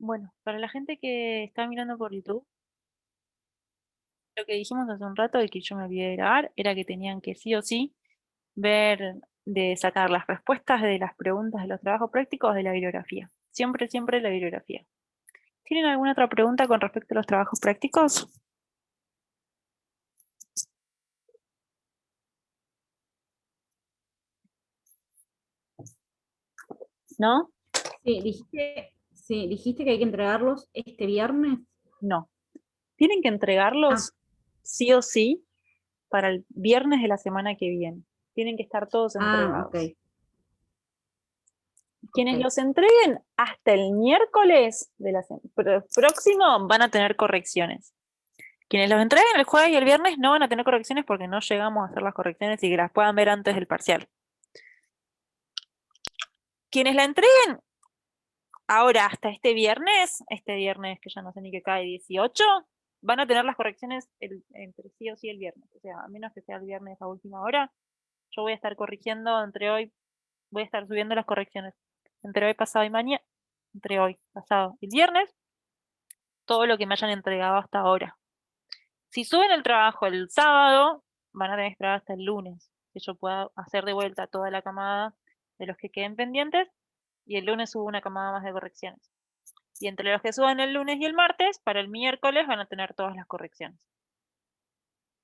Bueno, para la gente que está mirando por YouTube, lo que dijimos hace un rato y que yo me olvidé de grabar era que tenían que sí o sí ver, de sacar las respuestas de las preguntas de los trabajos prácticos de la bibliografía. Siempre, siempre la bibliografía. ¿Tienen alguna otra pregunta con respecto a los trabajos prácticos? ¿No? Sí, dijiste que hay que entregarlos este viernes. No. Tienen que Ah, entregarlos sí o sí para el viernes de la semana que viene. Tienen que estar todos ok, entregados. ok. Quienes los entreguen hasta el miércoles de la próximo van a tener correcciones. Quienes los entreguen el jueves y el viernes no van a tener correcciones porque no llegamos a hacer las correcciones y que las puedan ver antes del parcial. Quienes la entreguen ahora hasta este viernes que ya no sé ni qué cae 18, van a tener las correcciones entre sí o sí el viernes. O sea, a menos que sea el viernes a última hora, yo voy a estar corrigiendo entre hoy, voy a estar subiendo las correcciones entre hoy, pasado y mañana, entre hoy, pasado y el viernes, todo lo que me hayan entregado hasta ahora. Si suben el trabajo el sábado, van a tener que esperar hasta el lunes, que yo pueda hacer de vuelta toda la camada de los que queden pendientes, y el lunes subo una camada más de correcciones. Y entre los que suban el lunes y el martes, para el miércoles van a tener todas las correcciones.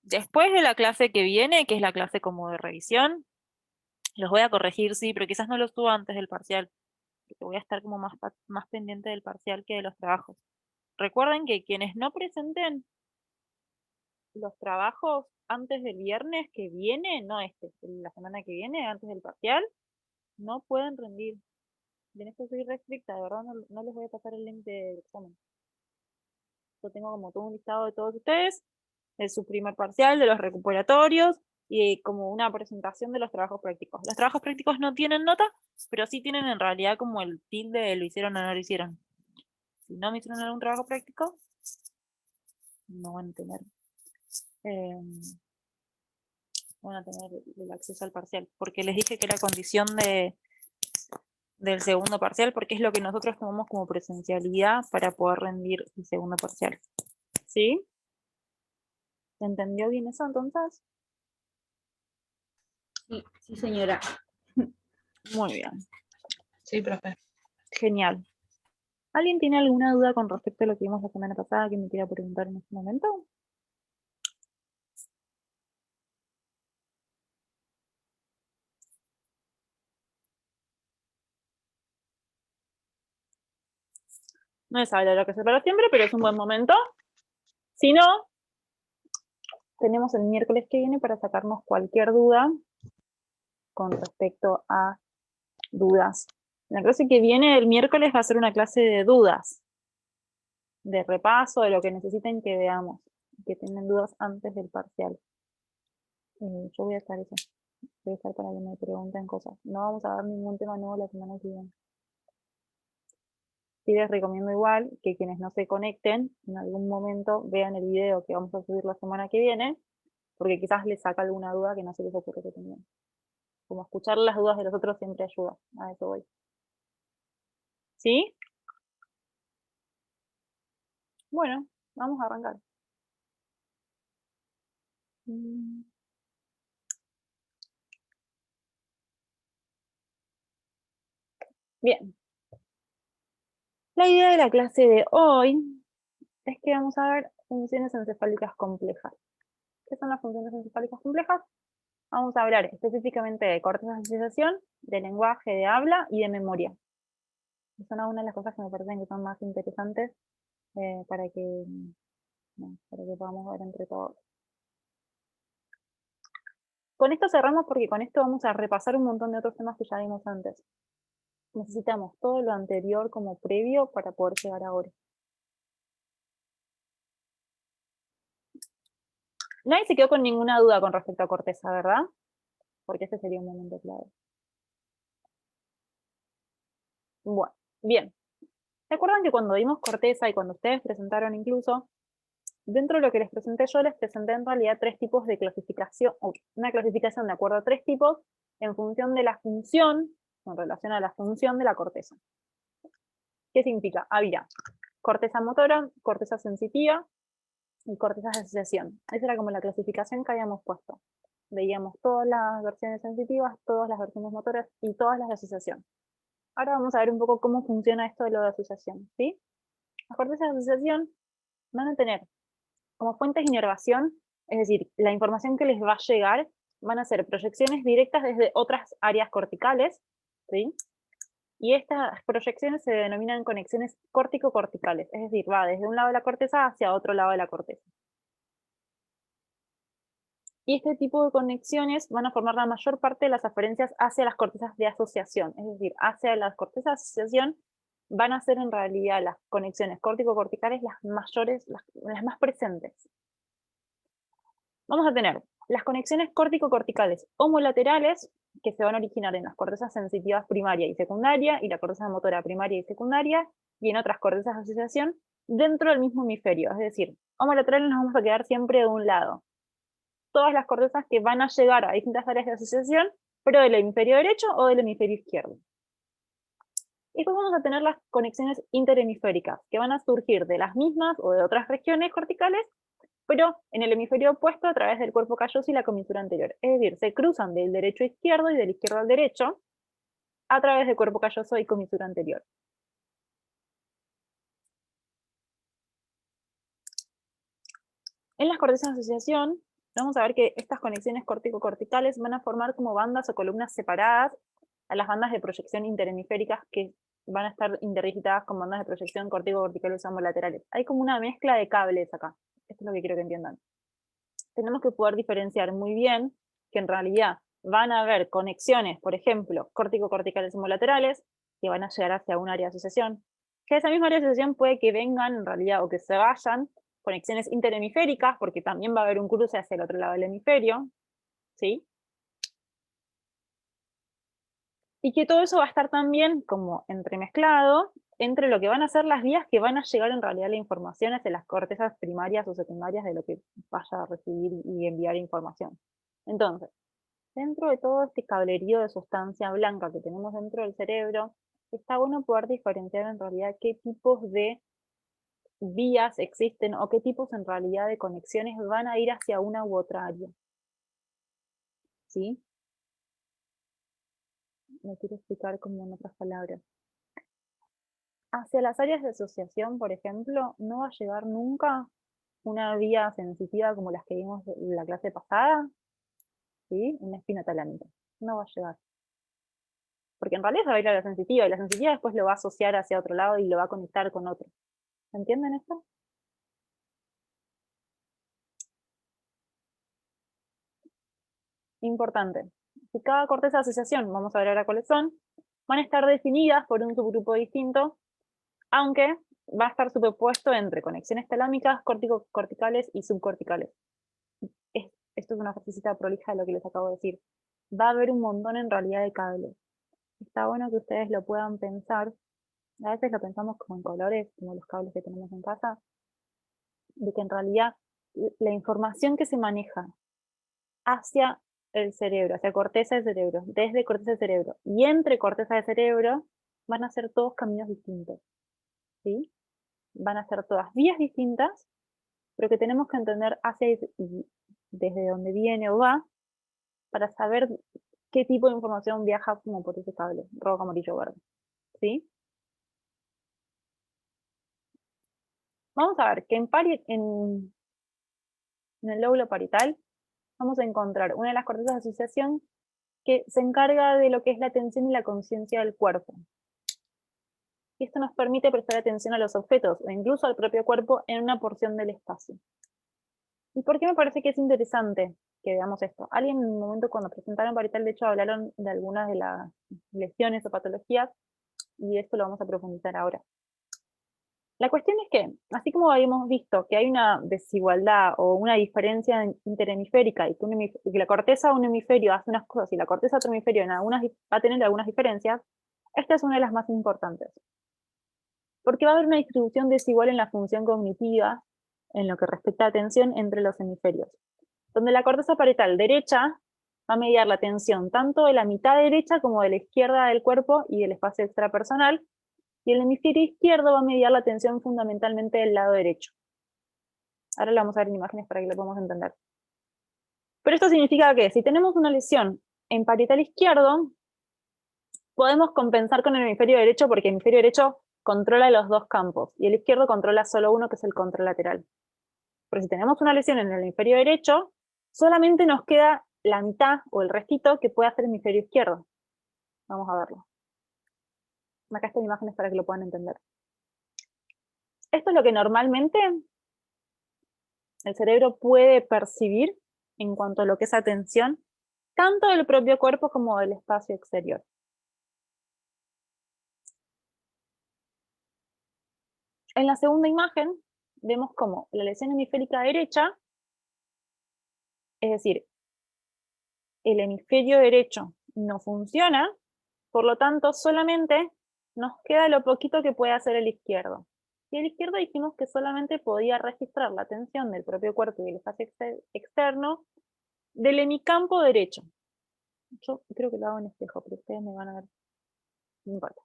Después de la clase que viene, que es la clase como de revisión, los voy a corregir, sí, pero quizás no los suba antes del parcial, porque voy a estar como más pendiente del parcial que de los trabajos. Recuerden que quienes no presenten los trabajos antes del viernes que viene, no la semana que viene, antes del parcial, no pueden rendir. En esto soy restricta, de verdad no les voy a pasar el link del examen. Yo tengo como todo un listado de todos ustedes, de su primer parcial, de los recuperatorios y como una presentación de los trabajos prácticos. Los trabajos prácticos no tienen nota, pero sí tienen en realidad como el tilde de lo hicieron o no lo hicieron. Si no me hicieron algún trabajo práctico, no van a tener eh, van a tener el acceso al parcial, porque les dije que era condición del segundo parcial, porque es lo que nosotros tomamos como presencialidad para poder rendir el segundo parcial. ¿Sí? ¿Se entendió bien eso entonces? Sí, señora. Muy bien, Sí, profe. genial. ¿Alguien tiene alguna duda con respecto a lo que vimos la semana pasada que me quiera preguntar en este momento? No es algo de lo que se para siempre, pero es un buen momento. Si no, tenemos el miércoles que viene para sacarnos cualquier duda con respecto a dudas. La clase que viene el miércoles va a ser una clase de dudas, de repaso, de lo que necesiten que veamos, que tengan dudas antes del parcial. Yo voy a estar eso, voy a estar para que me pregunten cosas. No vamos a dar ningún tema nuevo la semana que viene. Sí les recomiendo igual que quienes no se conecten, en algún momento vean el video que vamos a subir la semana que viene, porque quizás les saca alguna duda que no se les ocurre que tenían. Como escuchar las dudas de los otros siempre ayuda, a eso voy. ¿Sí? Bueno, vamos a arrancar. Bien. La idea de la clase de hoy es que vamos a ver funciones encefálicas complejas. ¿Qué son las funciones encefálicas complejas? Vamos a hablar específicamente de cortes de asociación, de lenguaje, de habla y de memoria. Son algunas de las cosas que me parecen que son más interesantes para que podamos ver entre todos. Con esto cerramos porque con esto vamos a repasar un montón de otros temas que ya vimos antes. Necesitamos todo lo anterior como previo para poder llegar ahora. Nadie se quedó con ninguna duda con respecto a corteza, ¿verdad? Porque este sería un momento clave. Bueno, bien. ¿Recuerdan que cuando vimos corteza y cuando ustedes presentaron incluso, dentro de lo que les presenté yo, les presenté en realidad tres tipos de clasificación, una clasificación de acuerdo a tres tipos en función de la función, en relación a la función de la corteza. ¿Qué significa? Había corteza motora, corteza sensitiva y corteza de asociación. Esa era como la clasificación que habíamos puesto. Veíamos todas las versiones sensitivas, todas las versiones motoras y todas las de asociación. Ahora vamos a ver un poco cómo funciona esto de lo de asociación, ¿sí? Las cortezas de asociación van a tener como fuentes de inervación, es decir, la información que les va a llegar van a ser proyecciones directas desde otras áreas corticales, ¿sí? Y estas proyecciones se denominan conexiones córtico-corticales, es decir, va desde un lado de la corteza hacia otro lado de la corteza. Y este tipo de conexiones van a formar la mayor parte de las aferencias hacia las cortezas de asociación, es decir, hacia las cortezas de asociación van a ser en realidad las conexiones córtico-corticales las mayores, las más presentes. Vamos a tener las conexiones córtico-corticales homolaterales, que se van a originar en las cortezas sensitivas primaria y secundaria, y la corteza motora primaria y secundaria, y en otras cortezas de asociación, dentro del mismo hemisferio. Es decir, homolaterales nos vamos a quedar siempre de un lado. Todas las cortezas que van a llegar a distintas áreas de asociación, pero del hemisferio derecho o del hemisferio izquierdo. Y después vamos a tener las conexiones interhemisféricas, que van a surgir de las mismas o de otras regiones corticales, pero en el hemisferio opuesto a través del cuerpo calloso y la comisura anterior. Es decir, se cruzan del derecho a izquierdo y del izquierdo al derecho a través del cuerpo calloso y comisura anterior. En las cortezas de asociación, vamos a ver que estas conexiones córtico-corticales van a formar como bandas o columnas separadas a las bandas de proyección interhemisféricas que van a estar interdigitadas con bandas de proyección córtico-corticales ambulaterales. Hay como una mezcla de cables acá. Esto es lo que quiero que entiendan. Tenemos que poder diferenciar muy bien que en realidad van a haber conexiones, por ejemplo, córtico-corticales homolaterales, que van a llegar hacia un área de asociación, que esa misma área de asociación puede que vengan en realidad o que se vayan conexiones interhemisféricas, porque también va a haber un cruce hacia el otro lado del hemisferio, ¿sí? Y que todo eso va a estar también como entremezclado entre lo que van a ser las vías que van a llegar en realidad la información hacia las cortezas primarias o secundarias de lo que vaya a recibir y enviar información. Entonces, dentro de todo este cablerío de sustancia blanca que tenemos dentro del cerebro, está bueno poder diferenciar en realidad qué tipos de vías existen o qué tipos en realidad de conexiones van a ir hacia una u otra área. ¿Sí? Lo quiero explicar como en otras palabras. Hacia las áreas de asociación, por ejemplo, no va a llegar nunca una vía sensitiva como las que vimos en la clase pasada, ¿sí? Una espina talámica. No va a llegar. Porque en realidad se va a ir a la sensitiva, y la sensitiva después lo va a asociar hacia otro lado y lo va a conectar con otro. ¿Entienden esto? Importante. Si cada corteza de asociación, vamos a ver ahora cuáles son, van a estar definidas por un subgrupo distinto, aunque va a estar superpuesto entre conexiones talámicas, corticales y subcorticales. Esto es una frasecita prolija de lo que les acabo de decir. Va a haber un montón en realidad de cables. Está bueno que ustedes lo puedan pensar. A veces lo pensamos como en colores, como los cables que tenemos en casa, de que en realidad la información que se maneja hacia el cerebro, hacia corteza del cerebro, desde corteza del cerebro y entre corteza del cerebro, van a ser todos caminos distintos, ¿sí? Van a ser todas vías distintas, pero que tenemos que entender hacia y desde dónde viene o va, para saber qué tipo de información viaja como por ese cable, rojo, amarillo, verde, ¿sí? Vamos a ver que en el lóbulo parietal vamos a encontrar una de las cortezas de asociación que se encarga de lo que es la atención y la conciencia del cuerpo. Y esto nos permite prestar atención a los objetos o incluso al propio cuerpo en una porción del espacio. ¿Y por qué me parece que es interesante que veamos esto? Alguien en un momento cuando presentaron parietal, de hecho, hablaron de algunas de las lesiones o patologías, y esto lo vamos a profundizar ahora. La cuestión es que, así como habíamos visto que hay una desigualdad o una diferencia interhemisférica y que la corteza de un hemisferio hace unas cosas y la corteza de otro hemisferio va a tener algunas diferencias, esta es una de las más importantes. Porque va a haber una distribución desigual en la función cognitiva en lo que respecta a atención entre los hemisferios, donde la corteza parietal derecha va a mediar la atención tanto de la mitad derecha como de la izquierda del cuerpo y del espacio extrapersonal, y el hemisferio izquierdo va a mediar la tensión fundamentalmente del lado derecho. Ahora lo vamos a ver en imágenes para que lo podamos entender. Pero esto significa que si tenemos una lesión en parietal izquierdo, podemos compensar con el hemisferio derecho porque el hemisferio derecho controla los dos campos y el izquierdo controla solo uno, que es el contralateral. Pero si tenemos una lesión en el hemisferio derecho, solamente nos queda la mitad o el restito que puede hacer el hemisferio izquierdo. Vamos a verlo. Acá están imágenes para que lo puedan entender. Esto es lo que normalmente el cerebro puede percibir en cuanto a lo que es atención, tanto del propio cuerpo como del espacio exterior. En la segunda imagen vemos como la lesión hemisférica derecha, es decir, el hemisferio derecho no funciona, por lo tanto solamente nos queda lo poquito que puede hacer el izquierdo. Y el izquierdo dijimos que solamente podía registrar la tensión del propio cuerpo y del espacio externo del hemicampo derecho. Yo creo que lo hago en espejo, pero ustedes me van a ver. No importa.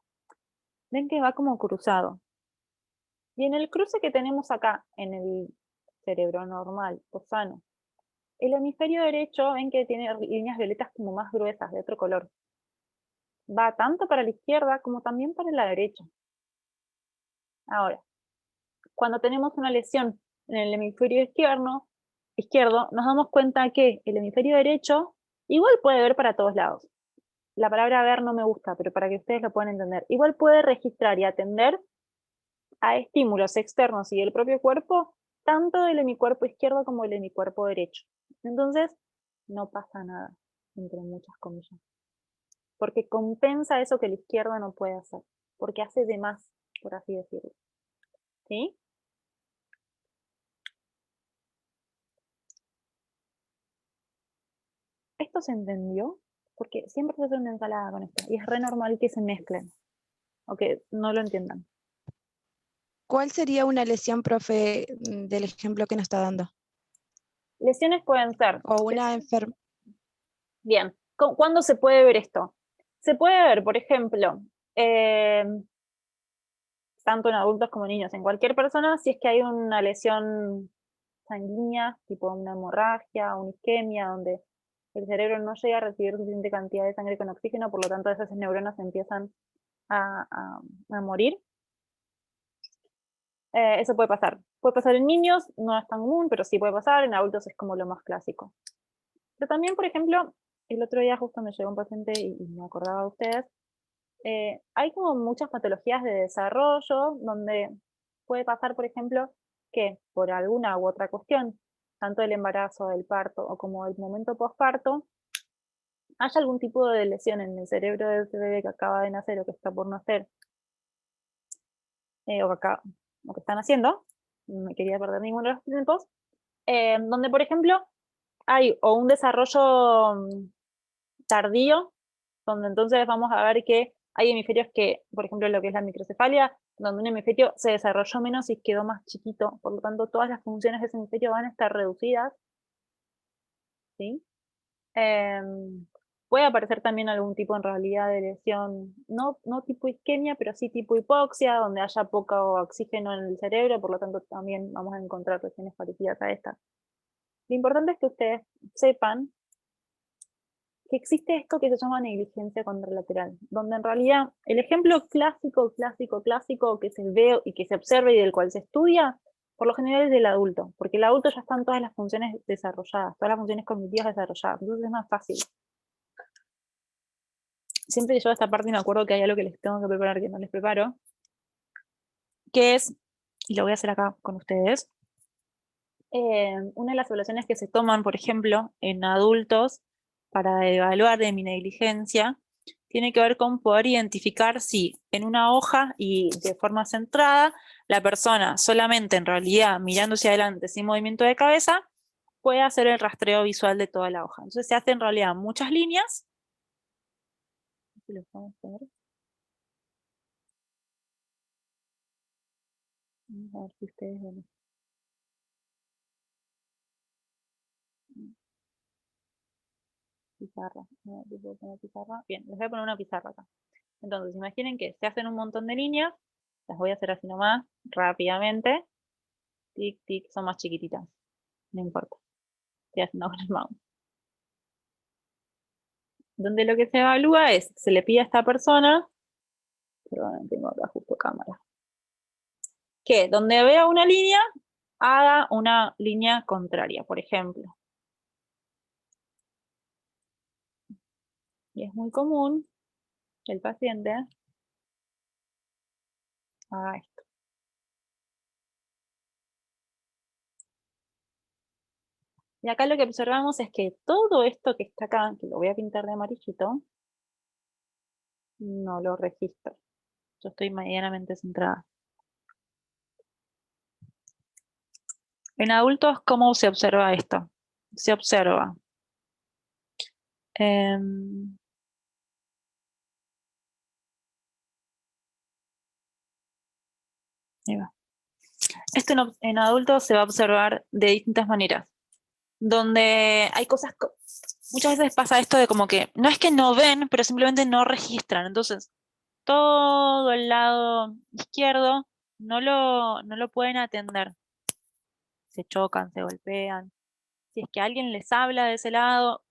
Ven que va como cruzado. Y en el cruce que tenemos acá, en el cerebro normal o sano, el hemisferio derecho, ven que tiene líneas violetas como más gruesas, de otro color. Va tanto para la izquierda como también para la derecha. Ahora, cuando tenemos una lesión en el hemisferio izquierdo, nos damos cuenta que el hemisferio derecho igual puede ver para todos lados. La palabra ver no me gusta, pero para que ustedes lo puedan entender. Igual puede registrar y atender a estímulos externos y del propio cuerpo, tanto del hemicuerpo izquierdo como del hemicuerpo derecho. Entonces, no pasa nada, entre muchas comillas. Porque compensa eso que el izquierdo no puede hacer. Porque hace de más, por así decirlo. ¿Sí? ¿Esto se entendió? Porque siempre se hace una ensalada con esto. Y es re normal que se mezclen. O que no lo entiendan. ¿Cuál sería una lesión, profe, del ejemplo que nos está dando? Lesiones pueden ser. O una enfermedad. Bien. ¿Cuándo se puede ver esto? Se puede ver, por ejemplo, tanto en adultos como en niños, en cualquier persona, si es que hay una lesión sanguínea, tipo una hemorragia, una isquemia, donde el cerebro no llega a recibir suficiente cantidad de sangre con oxígeno, por lo tanto esas neuronas empiezan a morir. Eso puede pasar. Puede pasar en niños, no es tan común, pero sí puede pasar, en adultos es como lo más clásico. Pero también, por ejemplo, el otro día justo me llegó un paciente y me acordaba de ustedes, hay como muchas patologías de desarrollo donde puede pasar, por ejemplo, que por alguna u otra cuestión, tanto del embarazo, del parto o como del momento postparto, haya algún tipo de lesión en el cerebro del bebé que acaba de nacer o que está por nacer, o que están haciendo, no me quería perder ninguno de los tiempos, donde, por ejemplo, hay o un desarrollo tardío, donde entonces vamos a ver que hay hemisferios que, por ejemplo, lo que es la microcefalia, donde un hemisferio se desarrolló menos y quedó más chiquito, por lo tanto todas las funciones de ese hemisferio van a estar reducidas. ¿Sí? Puede aparecer también algún tipo en realidad de lesión, no tipo isquemia, pero sí tipo hipoxia, donde haya poco oxígeno en el cerebro, por lo tanto también vamos a encontrar lesiones parecidas a esta. Lo importante es que ustedes sepan que existe esto que se llama negligencia contralateral, donde en realidad el ejemplo clásico que se ve y que se observa y del cual se estudia, por lo general es del adulto, porque el adulto ya están todas las funciones desarrolladas, todas las funciones cognitivas desarrolladas, entonces es más fácil. Siempre que yo a esta parte me acuerdo que hay algo que les tengo que preparar que no les preparo, que es, y lo voy a hacer acá con ustedes, una de las evaluaciones que se toman, por ejemplo, en adultos para evaluar de mi negligencia, tiene que ver con poder identificar si en una hoja y de forma centrada, la persona solamente en realidad mirando hacia adelante sin movimiento de cabeza, puede hacer el rastreo visual de toda la hoja. Entonces se hace en realidad muchas líneas. Si lo podemos ver. Vamos a ver si ustedes ven. Pizarra. No, les voy a poner pizarra. Bien, les voy a poner una pizarra acá. Entonces, imaginen que se hacen un montón de líneas, las voy a hacer así nomás, rápidamente. Tic, tic, son más chiquititas, no importa. Estoy haciendo con el mouse. Donde lo que se evalúa es, se le pide a esta persona, perdón, tengo acá justo cámara, que donde vea una línea, haga una línea contraria, por ejemplo. Y es muy común que el paciente haga esto. Y acá lo que observamos es que todo esto que está acá, que lo voy a pintar de amarillito, no lo registro. Yo estoy medianamente centrada. En adultos, ¿cómo se observa esto? Se observa. Ahí va. Esto en adultos se va a observar de distintas maneras. Donde hay cosas, muchas veces pasa esto de como que, no es que no ven, pero simplemente no registran. Entonces, todo el lado izquierdo no lo pueden atender. Se chocan, se golpean. Si es que alguien les habla de ese lado,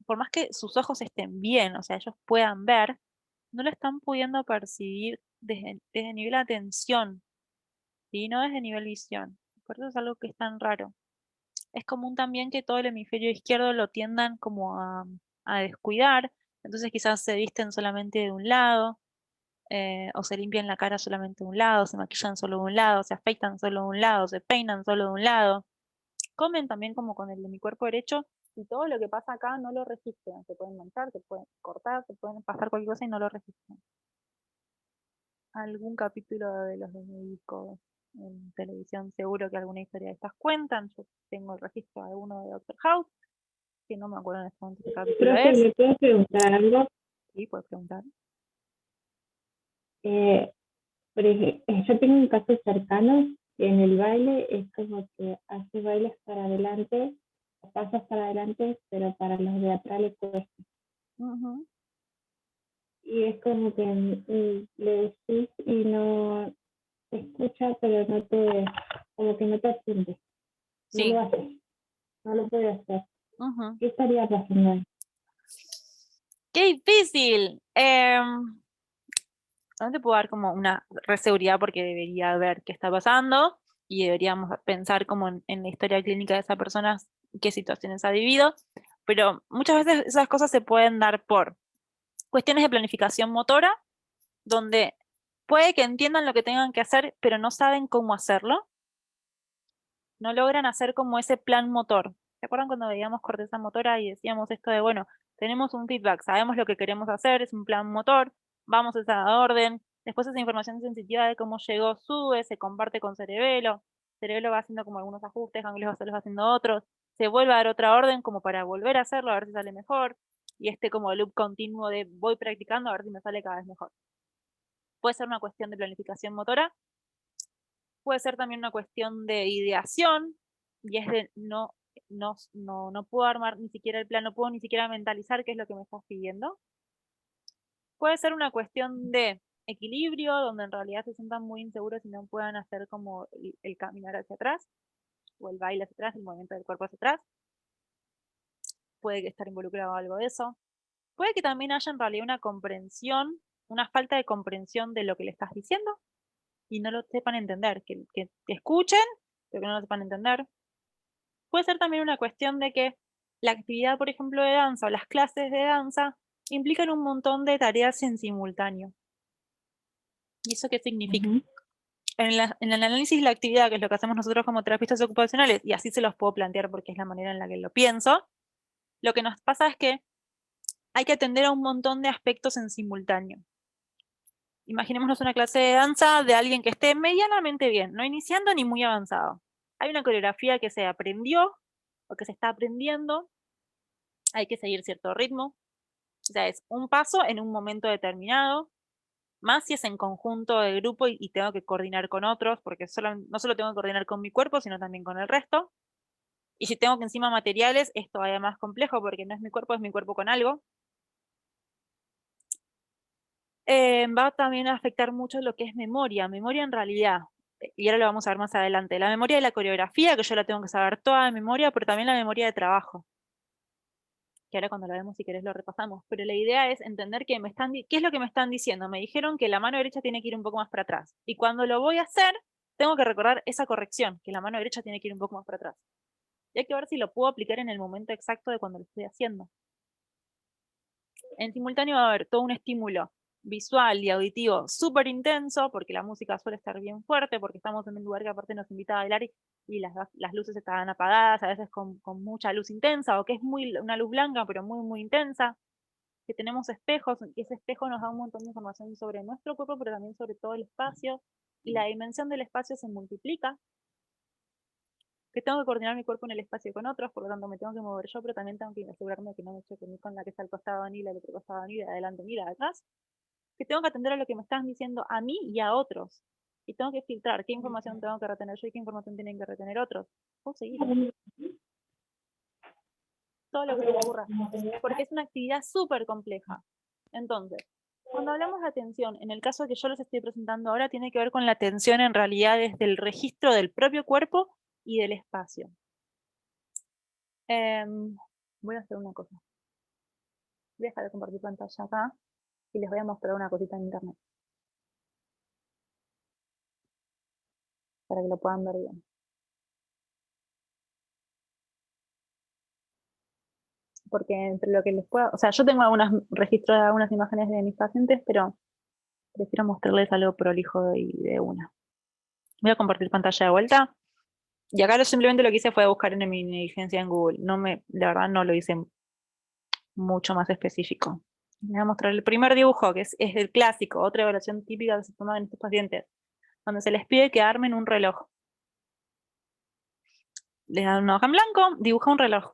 por más que sus ojos estén bien, o sea, ellos puedan ver, no lo están pudiendo percibir desde nivel atención, ¿sí? No desde nivel visión. Por eso es algo que es tan raro. Es común también que todo el hemisferio izquierdo lo tiendan como a descuidar, entonces quizás se visten solamente de un lado, o se limpian la cara solamente de un lado, se maquillan solo de un lado, se afeitan solo de un lado, se peinan solo de un lado. Comen también como con el de mi cuerpo derecho, y todo lo que pasa acá no lo registran. Se pueden manchar, se pueden cortar, se pueden pasar cualquier cosa y no lo registran. Algún capítulo de los de médicos en televisión, seguro que alguna historia de estas cuentan. Yo tengo el registro de uno de Doctor House, que no me acuerdo en este momento qué capítulo Profe, es. ¿me puedo preguntar algo? Sí, puedes preguntar. Yo tengo un caso cercano que en el baile es como que hace bailes para adelante, pasos para adelante, pero para los de atrás le cuesta. Ujú. Y es como que le decís y no te escucha, pero como que no te atiende. No Sí. lo hace, no lo puede hacer. Ujú. ¿Qué estaría pasando ahí? ¡Qué difícil! No te puedo dar como una reseguridad porque debería ver qué está pasando y deberíamos pensar como en la historia clínica de esa persona, qué situaciones ha vivido, pero muchas veces esas cosas se pueden dar por cuestiones de planificación motora, donde puede que entiendan lo que tengan que hacer, pero no saben cómo hacerlo, no logran hacer como ese plan motor. ¿Se acuerdan cuando veíamos corteza motora y decíamos esto de, bueno, tenemos un feedback, sabemos lo que queremos hacer, es un plan motor, vamos a esa orden, después esa información sensitiva de cómo llegó sube, se comparte con cerebelo va haciendo como algunos ajustes, ganglios basales va haciendo otros, se vuelve a dar otra orden como para volver a hacerlo, a ver si sale mejor, y este como loop continuo de voy practicando a ver si me sale cada vez mejor. Puede ser una cuestión de planificación motora, puede ser también una cuestión de ideación, y es de no puedo armar ni siquiera el plan, no puedo ni siquiera mentalizar qué es lo que me estás pidiendo. Puede ser una cuestión de equilibrio, donde en realidad se sientan muy inseguros y no puedan hacer como el caminar hacia atrás, o el baile hacia atrás, el movimiento del cuerpo hacia atrás. Puede que estar involucrado algo de eso. Puede que también haya en realidad una comprensión, una falta de comprensión de lo que le estás diciendo, y no lo sepan entender, que te escuchen, pero que no lo sepan entender. Puede ser también una cuestión de que la actividad, por ejemplo, de danza o las clases de danza implican un montón de tareas en simultáneo. ¿Y eso qué significa? Ujú. En el análisis de la actividad, que es lo que hacemos nosotros como terapistas ocupacionales, y así se los puedo plantear porque es la manera en la que lo pienso, lo que nos pasa es que hay que atender a un montón de aspectos en simultáneo. Imaginémonos una clase de danza de alguien que esté medianamente bien, no iniciando ni muy avanzado. Hay una coreografía que se aprendió o que se está aprendiendo, hay que seguir cierto ritmo, o sea, es un paso en un momento determinado, más si es en conjunto de grupo y tengo que coordinar con otros, porque no solo tengo que coordinar con mi cuerpo, sino también con el resto. Y si tengo que encima materiales, es todavía más complejo porque no es mi cuerpo con algo. va también a afectar mucho lo que es memoria. Memoria en realidad, y ahora lo vamos a ver más adelante, la memoria de la coreografía, que yo la tengo que saber toda de memoria, pero también la memoria de trabajo, que ahora cuando lo vemos, si querés, lo repasamos. Pero la idea es entender que ¿qué es lo que me están diciendo? Me dijeron que la mano derecha tiene que ir un poco más para atrás. Y cuando lo voy a hacer, tengo que recordar esa corrección, que la mano derecha tiene que ir un poco más para atrás. Y hay que ver si lo puedo aplicar en el momento exacto de cuando lo estoy haciendo. En simultáneo va a haber todo un estímulo visual y auditivo súper intenso, porque la música suele estar bien fuerte, porque estamos en un lugar que aparte nos invita a bailar y las luces estaban apagadas, a veces con mucha luz intensa, o que es una luz blanca, pero muy, muy intensa, que tenemos espejos, y ese espejo nos da un montón de información sobre nuestro cuerpo, pero también sobre todo el espacio, y la dimensión del espacio se multiplica, que tengo que coordinar mi cuerpo en el espacio con otros, por lo tanto me tengo que mover yo, pero también tengo que asegurarme que no me choque ni con la que está al costado, ni la del otro costado, ni de adelante, ni la de atrás, que tengo que atender a lo que me están diciendo a mí y a otros, y tengo que filtrar qué información tengo que retener yo y qué información tienen que retener otros. Puedo seguir todo lo que se me ocurra, porque es una actividad súper compleja. Entonces, cuando hablamos de atención, en el caso que yo les estoy presentando ahora, tiene que ver con la atención en realidad desde el registro del propio cuerpo y del espacio. Voy a hacer una cosa. Voy a dejar de compartir pantalla acá y les voy a mostrar una cosita en internet para que lo puedan ver bien. Porque entre lo que les pueda, o sea, yo tengo algunos registros de algunas imágenes de mis pacientes, pero prefiero mostrarles algo prolijo y de una. Voy a compartir pantalla de vuelta. Y acá simplemente lo que hice fue buscar en mi inteligencia en Google. La verdad no lo hice mucho más específico. Les voy a mostrar el primer dibujo, que es el clásico, otra evaluación típica que se toma en estos pacientes, donde se les pide que armen un reloj. Les dan una hoja en blanco, dibuja un reloj.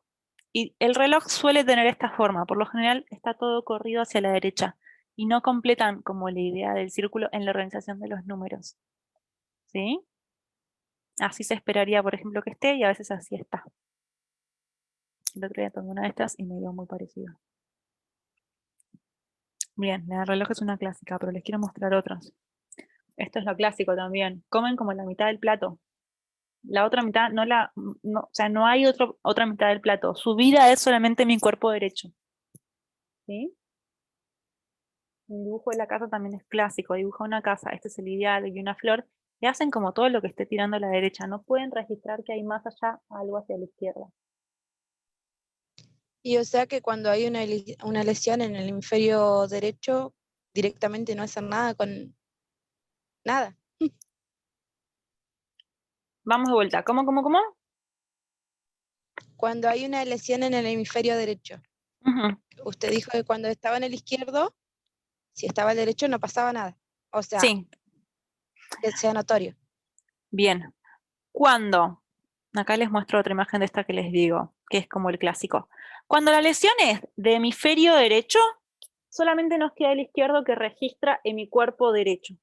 Y el reloj suele tener esta forma, por lo general está todo corrido hacia la derecha y no completan como la idea del círculo en la organización de los números. ¿Sí? Así se esperaría, por ejemplo, que esté y a veces así está. El otro día tomé una de estas y me dio muy parecido. Bien, el reloj es una clásica, pero les quiero mostrar otros. Esto es lo clásico también. Comen como la mitad del plato. La otra mitad o sea, no hay otra mitad del plato. Su vida es solamente mi cuerpo derecho. ¿Sí? El dibujo de la casa también es clásico. Dibuja una casa, este es el ideal, y una flor. Y hacen como todo lo que esté tirando a la derecha. No pueden registrar que hay más allá algo hacia la izquierda. Y o sea que cuando hay una lesión en el hemisferio derecho, directamente no hacen nada con nada. Vamos de vuelta. ¿Cómo? Cuando hay una lesión en el hemisferio derecho, usted dijo que cuando estaba en el izquierdo, si estaba el derecho no pasaba nada. O sea, Sí. que sea notorio. Bien. ¿Cuándo? Acá les muestro otra imagen de esta que les digo, que es como el clásico. Cuando la lesión es de hemisferio derecho, solamente nos queda el izquierdo que registra en mi cuerpo derecho.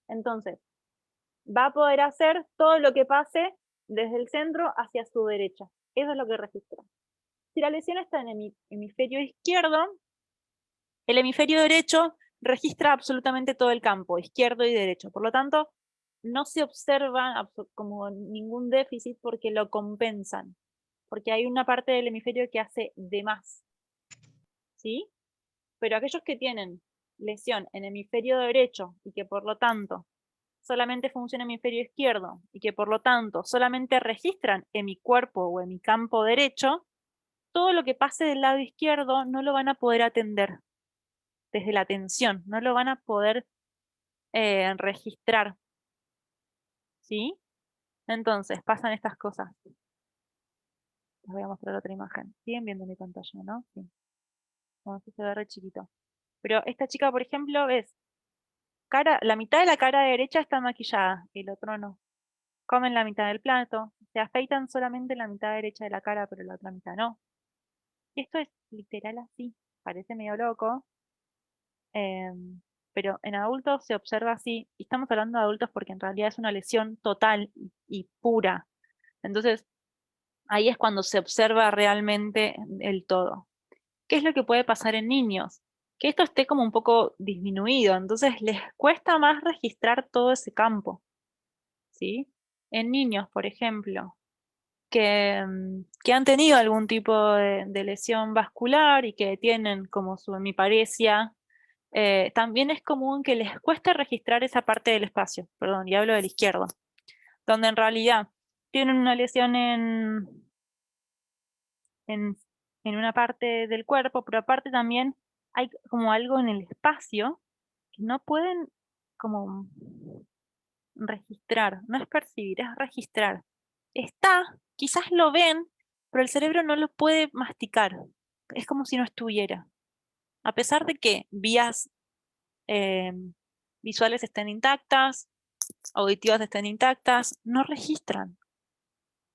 Entonces, va a poder hacer todo lo que pase desde el centro hacia su derecha. Eso es lo que registra. Si la lesión está en el hemisferio izquierdo, el hemisferio derecho registra absolutamente todo el campo, izquierdo y derecho. Por lo tanto, no se observa como ningún déficit porque lo compensan, porque hay una parte del hemisferio que hace de más, ¿sí? Pero aquellos que tienen lesión en hemisferio derecho y que por lo tanto solamente funciona hemisferio izquierdo y que por lo tanto solamente registran en mi cuerpo o en mi campo derecho, todo lo que pase del lado izquierdo no lo van a poder atender desde la atención, no lo van a poder registrar, ¿sí? Entonces, pasan estas cosas. Les voy a mostrar otra imagen. ¿Siguen viendo mi pantalla, no? Sí. Como si se ve re chiquito. Pero esta chica, por ejemplo, ves, la mitad de la cara derecha está maquillada, el otro no. Comen la mitad del plato, se afeitan solamente la mitad derecha de la cara, pero la otra mitad no. Y esto es literal así, parece medio loco, pero en adultos se observa así, y estamos hablando de adultos porque en realidad es una lesión total y pura. Entonces, ahí es cuando se observa realmente el todo. ¿Qué es lo que puede pasar en niños? que esto esté como un poco disminuido, entonces les cuesta más registrar todo ese campo, ¿sí? En niños, por ejemplo, que han tenido algún tipo de lesión vascular y que tienen como su hemiparesia, también es común que les cueste registrar esa parte del espacio, perdón, y hablo del izquierdo, donde en realidad tienen una lesión en una parte del cuerpo, pero aparte también hay como algo en el espacio que no pueden como registrar, no es percibir, es registrar. Está, quizás lo ven, pero el cerebro no lo puede masticar, es como si no estuviera. A pesar de que vías visuales estén intactas, auditivas estén intactas, no registran.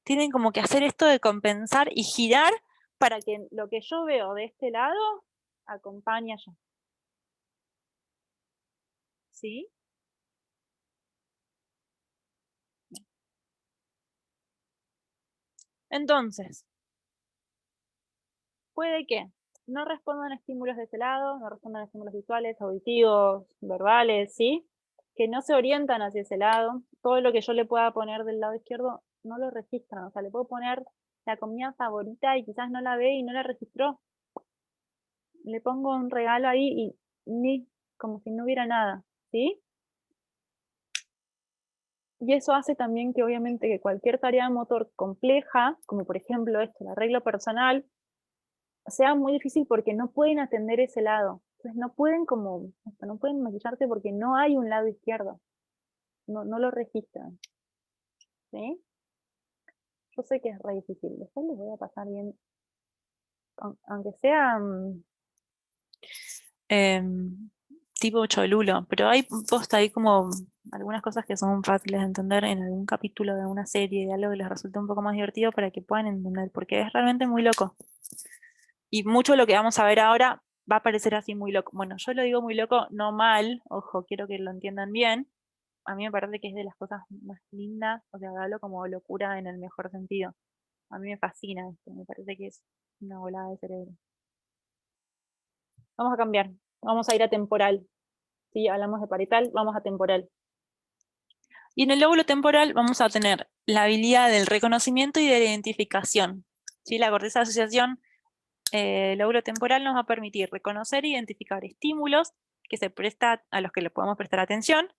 Tienen como que hacer esto de compensar y girar para que lo que yo veo de este lado acompañe allá. ¿Sí? Entonces, puede que no respondan a estímulos de ese lado, no respondan a estímulos visuales, auditivos, verbales, ¿sí? Que no se orientan hacia ese lado. Todo lo que yo le pueda poner del lado izquierdo no lo registran. O sea, le puedo poner la comida favorita y quizás no la ve y no la registró. Le pongo un regalo ahí y ni como si no hubiera nada, ¿sí? Y eso hace también que obviamente que cualquier tarea motor compleja, como por ejemplo esto, el arreglo personal, sea muy difícil porque no pueden atender ese lado. Entonces no pueden no pueden maquillarte porque no hay un lado izquierdo. No lo registran. ¿Sí? Yo sé que es re difícil. Después les voy a pasar bien. Aunque sea tipo cholulo, pero hay posta ahí como algunas cosas que son fáciles de entender en algún capítulo de una serie, de algo que les resulte un poco más divertido para que puedan entender, porque es realmente muy loco. Y mucho de lo que vamos a ver ahora va a parecer así muy loco. Bueno, yo lo digo muy loco, no mal, ojo, quiero que lo entiendan bien. A mí me parece que es de las cosas más lindas, o sea, hablo como locura en el mejor sentido. A mí me fascina esto, me parece que es una volada de cerebro. Vamos a cambiar, vamos a ir a temporal. Si hablamos de parietal, vamos a temporal. Y en el lóbulo temporal vamos a tener la habilidad del reconocimiento y de la identificación. ¿Sí? La corteza de asociación, el lóbulo temporal nos va a permitir reconocer e identificar estímulos a los que le podemos prestar atención,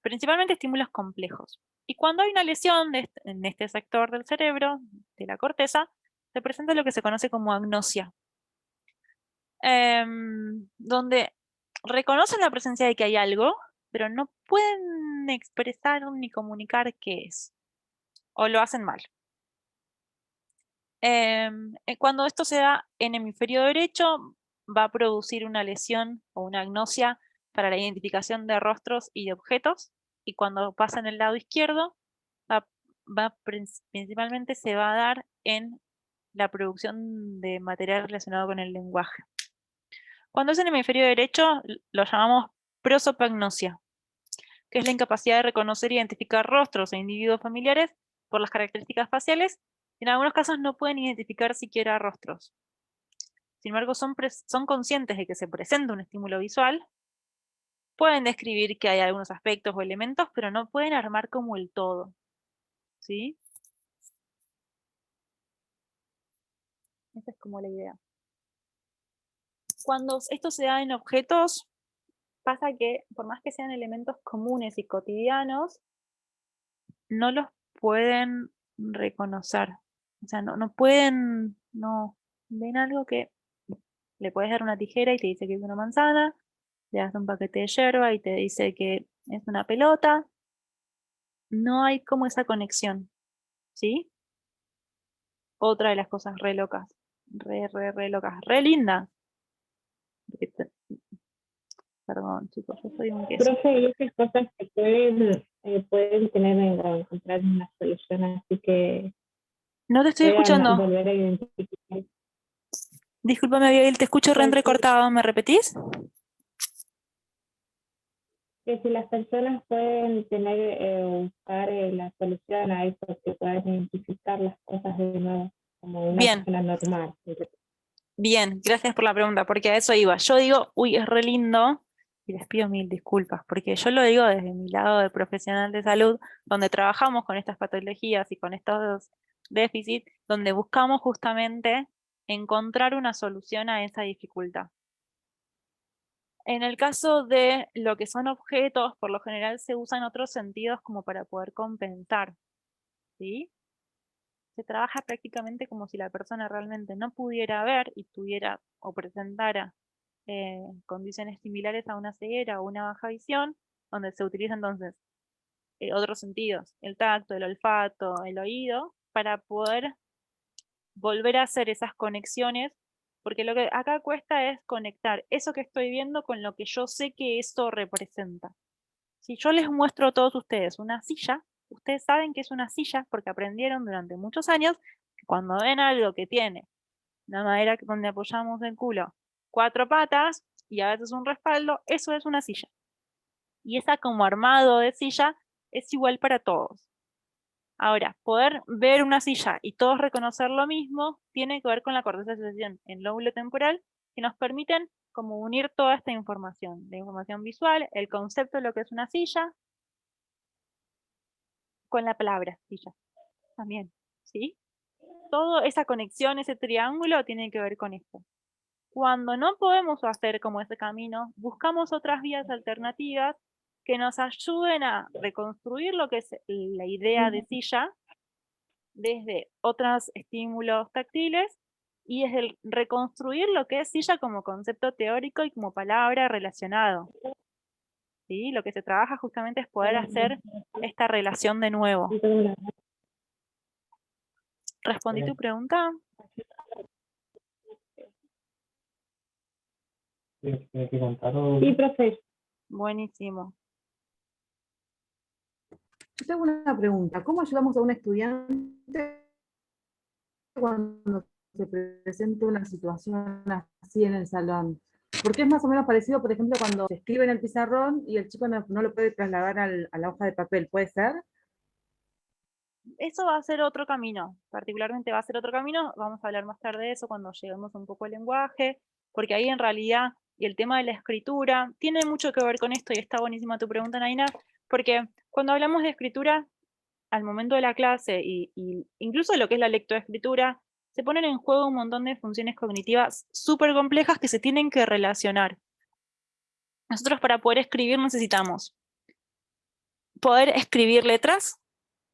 principalmente estímulos complejos. Y cuando hay una lesión en este sector del cerebro, de la corteza, se presenta lo que se conoce como agnosia, donde reconocen la presencia de que hay algo, pero no pueden expresar ni comunicar qué es, o lo hacen mal. Cuando esto se da en hemisferio derecho, va a producir una lesión o una agnosia para la identificación de rostros y de objetos, y cuando pasa en el lado izquierdo, principalmente se va a dar en la producción de material relacionado con el lenguaje. Cuando es en el hemisferio derecho, lo llamamos prosopagnosia, que es la incapacidad de reconocer e identificar rostros e individuos familiares por las características faciales. En algunos casos no pueden identificar siquiera rostros. Sin embargo, son conscientes de que se presenta un estímulo visual, pueden describir que hay algunos aspectos o elementos, pero no pueden armar como el todo. ¿Sí? Esa es como la idea. Cuando esto se da en objetos, pasa que por más que sean elementos comunes y cotidianos, no los pueden reconocer. O sea, no pueden, no, ven algo que le puedes dar una tijera y te dice que es una manzana, le das un paquete de yerba y te dice que es una pelota. No hay como esa conexión, ¿sí? Otra de las cosas re locas, re locas, re lindas. Perdón, chicos, yo soy un queso. Profe, y esas cosas se pueden tener o encontrar una solución, así que No te estoy escuchando. volver a identificar. Discúlpame, Abigail, te escucho re entrecortado. ¿Me repetís? Que si las personas pueden buscar la solución a eso, que puedan identificar las cosas de nuevo como una Bien. persona normal. Bien, gracias por la pregunta, porque a eso iba. Yo digo, uy, es re lindo, y les pido mil disculpas, porque yo lo digo desde mi lado de profesional de salud, donde trabajamos con estas patologías y con estos déficits, donde buscamos justamente encontrar una solución a esa dificultad. En el caso de lo que son objetos, por lo general se usan otros sentidos como para poder compensar, ¿sí? Se trabaja prácticamente como si la persona realmente no pudiera ver y tuviera o presentara condiciones similares a una ceguera o una baja visión, donde se utiliza entonces otros sentidos, el tacto, el olfato, el oído, para poder volver a hacer esas conexiones, porque lo que acá cuesta es conectar eso que estoy viendo con lo que yo sé que eso representa. Si yo les muestro a todos ustedes una silla, ustedes saben que es una silla porque aprendieron durante muchos años que cuando ven algo que tiene una madera donde apoyamos el culo, 4 patas y a veces un respaldo, eso es una silla. Y esa como armado de silla es igual para todos. Ahora, poder ver una silla y todos reconocer lo mismo tiene que ver con la corteza de asociación en lóbulo temporal que nos permiten como unir toda esta información, la información visual, el concepto de lo que es una silla, con la palabra silla también, ¿sí? Toda esa conexión, ese triángulo tiene que ver con esto. Cuando no podemos hacer como ese camino, buscamos otras vías alternativas que nos ayuden a reconstruir lo que es la idea de silla desde otros estímulos táctiles y desde el reconstruir lo que es silla como concepto teórico y como palabra relacionado. ¿Sí? Lo que se trabaja justamente es poder hacer esta relación de nuevo. ¿Respondí tu pregunta? Sí, profe. Buenísimo. Yo tengo una pregunta. ¿Cómo ayudamos a un estudiante cuando se presenta una situación así en el salón? Porque es más o menos parecido, por ejemplo, cuando se escribe en el pizarrón y el chico no lo puede trasladar a la hoja de papel, ¿puede ser? Eso va a ser otro camino, particularmente va a ser otro camino, vamos a hablar más tarde de eso cuando lleguemos un poco al lenguaje, porque ahí en realidad, y el tema de la escritura, tiene mucho que ver con esto, y está buenísima tu pregunta, Naina, porque cuando hablamos de escritura, al momento de la clase, y incluso lo que es la lectoescritura, se ponen en juego un montón de funciones cognitivas súper complejas que se tienen que relacionar. Nosotros para poder escribir necesitamos poder escribir letras,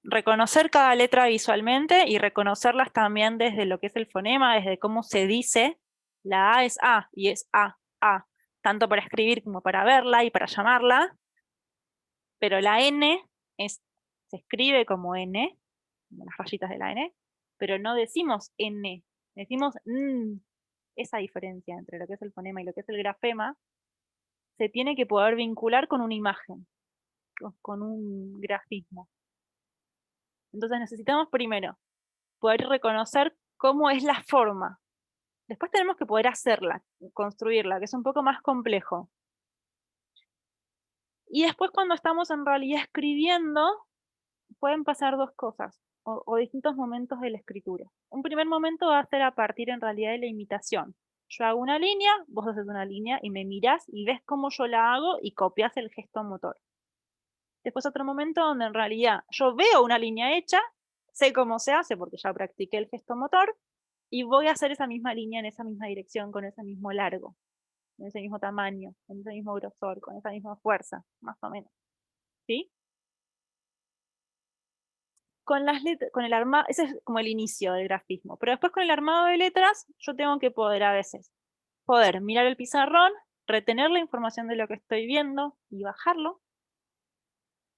reconocer cada letra visualmente y reconocerlas también desde lo que es el fonema, desde cómo se dice. La A es A y es A, tanto para escribir como para verla y para llamarla, pero la N se escribe como N, las rayitas de la N, pero no decimos N, decimos N. Esa diferencia entre lo que es el fonema y lo que es el grafema se tiene que poder vincular con una imagen, con un grafismo. Entonces necesitamos primero poder reconocer cómo es la forma. Después tenemos que poder hacerla, construirla, que es un poco más complejo. Y después cuando estamos en realidad escribiendo, pueden pasar dos cosas, o distintos momentos de la escritura. Un primer momento va a ser a partir en realidad de la imitación. Yo hago una línea, vos haces una línea y me mirás y ves cómo yo la hago y copias el gesto motor. Después otro momento donde en realidad yo veo una línea hecha, sé cómo se hace porque ya practiqué el gesto motor, y voy a hacer esa misma línea en esa misma dirección, con ese mismo largo, con ese mismo tamaño, con ese mismo grosor, con esa misma fuerza, más o menos. ¿Sí? Con las letras, con el armado, ese es como el inicio del grafismo, pero después con el armado de letras, yo tengo que poder a veces, poder mirar el pizarrón, retener la información de lo que estoy viendo y bajarlo.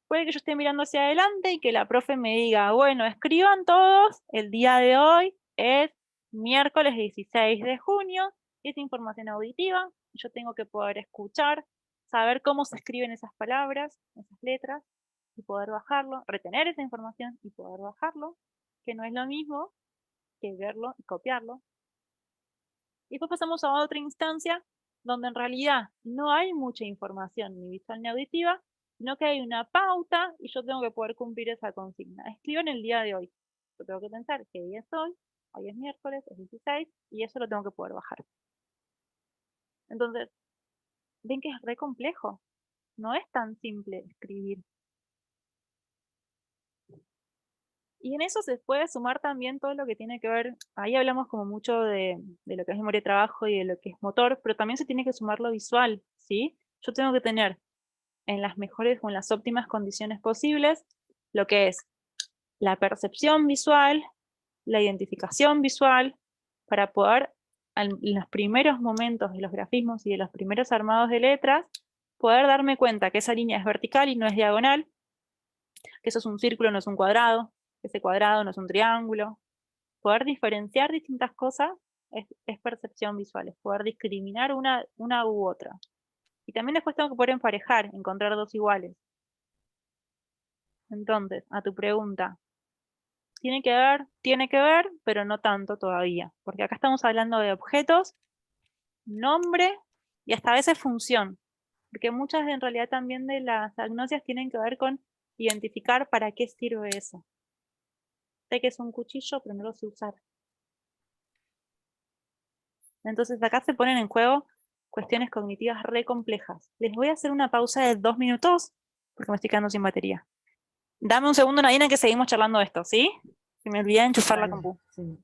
Puede que yo esté mirando hacia adelante y que la profe me diga, bueno, escriban todos, el día de hoy es miércoles 16 de junio, es información auditiva, yo tengo que poder escuchar, saber cómo se escriben esas palabras, esas letras, y poder bajarlo, retener esa información y poder bajarlo, que no es lo mismo que verlo y copiarlo. Y después pasamos a otra instancia donde en realidad no hay mucha información ni visual ni auditiva, sino que hay una pauta y yo tengo que poder cumplir esa consigna. Escribo en el día de hoy. Yo tengo que pensar qué día es hoy Hoy es miércoles, es 16, y eso lo tengo que poder bajar. Entonces, ven que es re complejo. No es tan simple escribir. Y en eso se puede sumar también todo lo que tiene que ver, ahí hablamos como mucho de lo que es memoria de trabajo y de lo que es motor, pero también se tiene que sumar lo visual, ¿sí? Yo tengo que tener en las mejores o en las óptimas condiciones posibles lo que es la percepción visual, la identificación visual, para poder en los primeros momentos de los grafismos y de los primeros armados de letras, poder darme cuenta que esa línea es vertical y no es diagonal, que eso es un círculo, no es un cuadrado, que ese cuadrado no es un triángulo. Poder diferenciar distintas cosas es percepción visual, es poder discriminar una u otra. Y también después tengo que poder emparejar, encontrar dos iguales. Entonces, a tu pregunta, tiene que ver, pero no tanto todavía, porque acá estamos hablando de objetos, nombre y hasta a veces función, porque muchas en realidad también de las agnosias tienen que ver con identificar para qué sirve eso. Sé que es un cuchillo, pero no lo sé usar. Entonces acá se ponen en juego cuestiones cognitivas re complejas. Les voy a hacer una pausa de 2 minutos, porque me estoy quedando sin batería. Dame un segundo, Nadina, que seguimos charlando de esto, ¿sí? Se me olvidé de enchufar la Vale, compu. sí.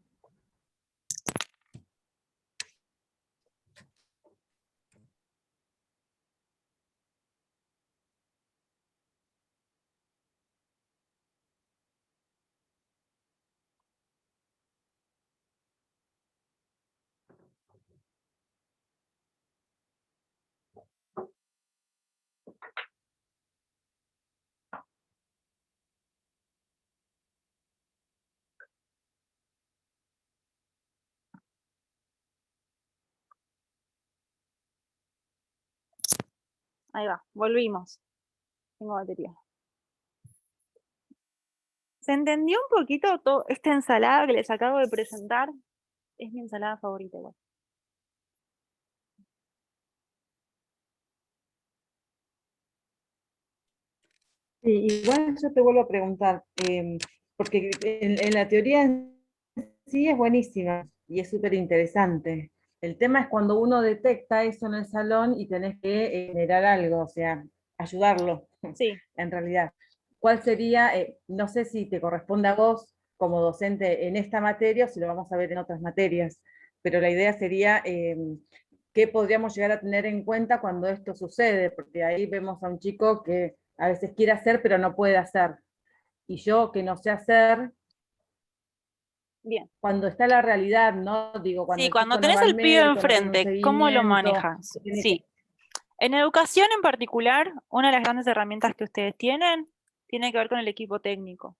Ahí va, volvimos. Tengo batería. ¿Se entendió un poquito todo esta ensalada que les acabo de presentar? Es mi ensalada favorita igual. Sí, igual yo te vuelvo a preguntar, porque en la teoría en sí es buenísima y es súper interesante. El tema es cuando uno detecta eso en el salón y tenés que generar algo, o sea, ayudarlo, Sí, en realidad. ¿Cuál sería, no sé si te corresponde a vos como docente en esta materia o si lo vamos a ver en otras materias, pero la idea sería qué podríamos llegar a tener en cuenta cuando esto sucede, porque ahí vemos a un chico que a veces quiere hacer pero no puede hacer. Y yo que no sé hacer, bien. cuando está la realidad, ¿no? Digo, cuando Sí, el cuando chico no tenés va al el pibe médico, no tiene un enfrente, ¿cómo lo seguimiento, manejas? tiene que... Sí. En educación en particular, una de las grandes herramientas que ustedes tienen tiene que ver con el equipo técnico,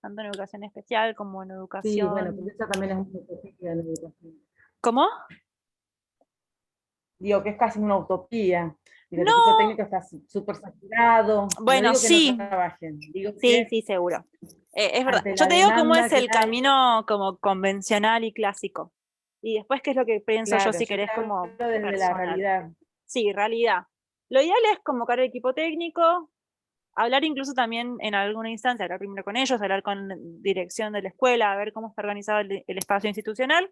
tanto en educación especial como en Sí, bueno, pero educación. eso también es una utopía en la educación. ¿Cómo? Digo que es casi una utopía. Digo, el equipo No, técnico está súper saturado. No bueno, digo que no sí, trabajen, digo sí, que sí, seguro. Es verdad. ante Yo la te digo cómo demanda es que el hay, camino como convencional y clásico. Y después qué es lo que pienso yo, claro, si yo te querés, como hablo desde la personal. realidad. Sí, realidad. Lo ideal es convocar el equipo técnico, hablar incluso también en alguna instancia, hablar primero con ellos, hablar con dirección de la escuela, a ver cómo está organizado el espacio institucional,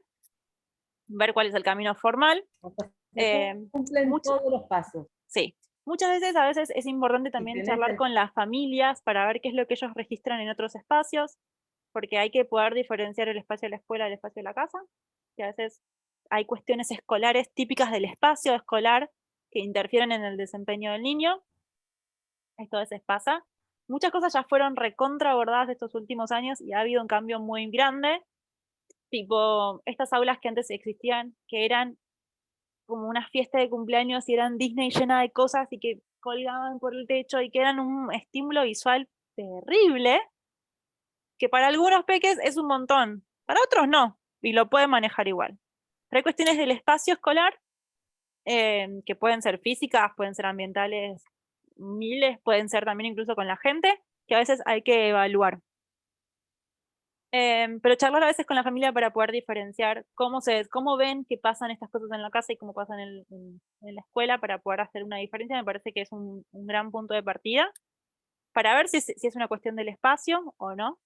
ver cuál es el camino formal. O sea, se Eh, cumplen much- todos los pasos. sí, a veces es importante Y también tenés charlar con las familias para ver qué es lo que ellos registran en otros espacios, porque hay que poder diferenciar el espacio de la escuela del espacio de la casa, que a veces hay cuestiones escolares típicas del espacio escolar que interfieren en el desempeño del niño. Esto a veces pasa. Muchas cosas ya fueron recontra abordadas estos últimos años y ha habido un cambio muy grande. Tipo, estas aulas que antes existían, que eran como una fiesta de cumpleaños y eran Disney llena de cosas y que colgaban por el techo y que eran un estímulo visual terrible, que para algunos peques es un montón, para otros no, y lo pueden manejar igual. Pero hay cuestiones del espacio escolar que pueden ser físicas, pueden ser ambientales miles, pueden ser también incluso con la gente, que a veces hay que evaluar. Pero charlar a veces con la familia para poder diferenciar cómo ven que pasan estas cosas en la casa y cómo pasan en la escuela para poder hacer una diferencia, me parece que es un gran punto de partida para ver si es una cuestión del espacio o no.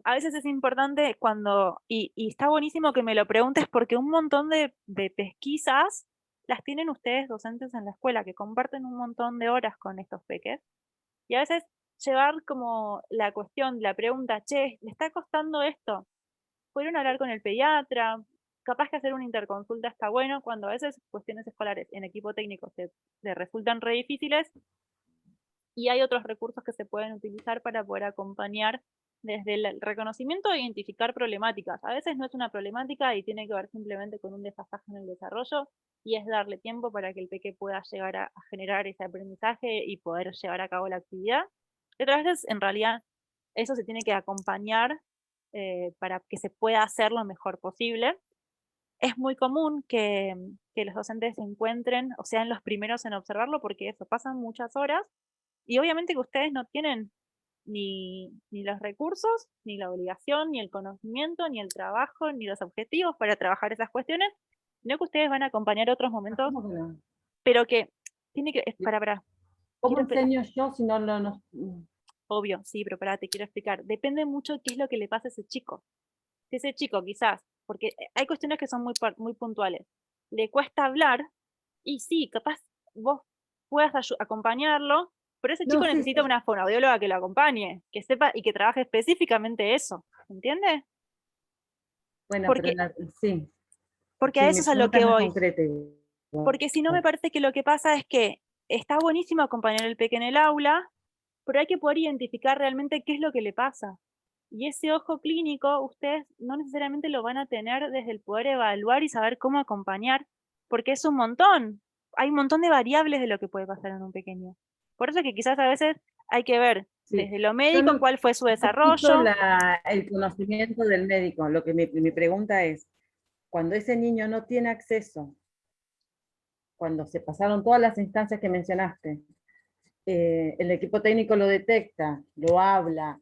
a veces es importante cuando, y está buenísimo que me lo preguntes porque un montón de pesquisas las tienen ustedes docentes en la escuela, que comparten un montón de horas con estos peques. Y a veces llevar como la cuestión, la pregunta, che, ¿le está costando esto? ¿Pudieron hablar con el pediatra? Capaz que hacer una interconsulta está bueno, cuando a veces cuestiones escolares en equipo técnico le resultan re difíciles, y hay otros recursos que se pueden utilizar para poder acompañar desde el reconocimiento e identificar problemáticas. A veces no es una problemática y tiene que ver simplemente con un desfasaje en el desarrollo, y es darle tiempo para que el peque pueda llegar a generar ese aprendizaje y poder llevar a cabo la actividad. Y otras veces, en realidad, eso se tiene que acompañar para que se pueda hacer lo mejor posible. Es muy común que los docentes se encuentren, o sean los primeros en observarlo, porque eso, pasan muchas horas, y obviamente que ustedes no tienen ni los recursos, ni la obligación, ni el conocimiento, ni el trabajo, ni los objetivos para trabajar esas cuestiones, sino que ustedes van a acompañar otros momentos, ¿Cómo que no? pero que tiene que, para, ¿Cómo quiero enseño yo si no lo... obvio, sí, pero pará, te quiero explicar. Depende mucho de qué es lo que le pasa a ese chico. Si ese chico quizás, porque hay cuestiones que son muy puntuales, le cuesta hablar, y sí, capaz vos puedas acompañarlo, pero ese No, chico sí, necesita sí. una fonoaudióloga que lo acompañe, que sepa y que trabaje específicamente eso, ¿entiendes? Bueno, pero Porque, sí, porque a sí, eso mi es a lo pregunta que es más voy. concreta. Porque si no, me parece que lo que pasa es que está buenísimo acompañar al peque en el aula, pero hay que poder identificar realmente qué es lo que le pasa. Y ese ojo clínico ustedes no necesariamente lo van a tener desde el poder evaluar y saber cómo acompañar, porque es un montón. Hay un montón de variables de lo que puede pasar en un pequeño. Por eso es que quizás a veces hay que ver Sí, desde lo yo médico no, cuál fue su no quito desarrollo. el conocimiento del médico. Lo que mi pregunta es, cuando ese niño no tiene acceso, cuando se pasaron todas las instancias que mencionaste, el equipo técnico lo detecta, lo habla,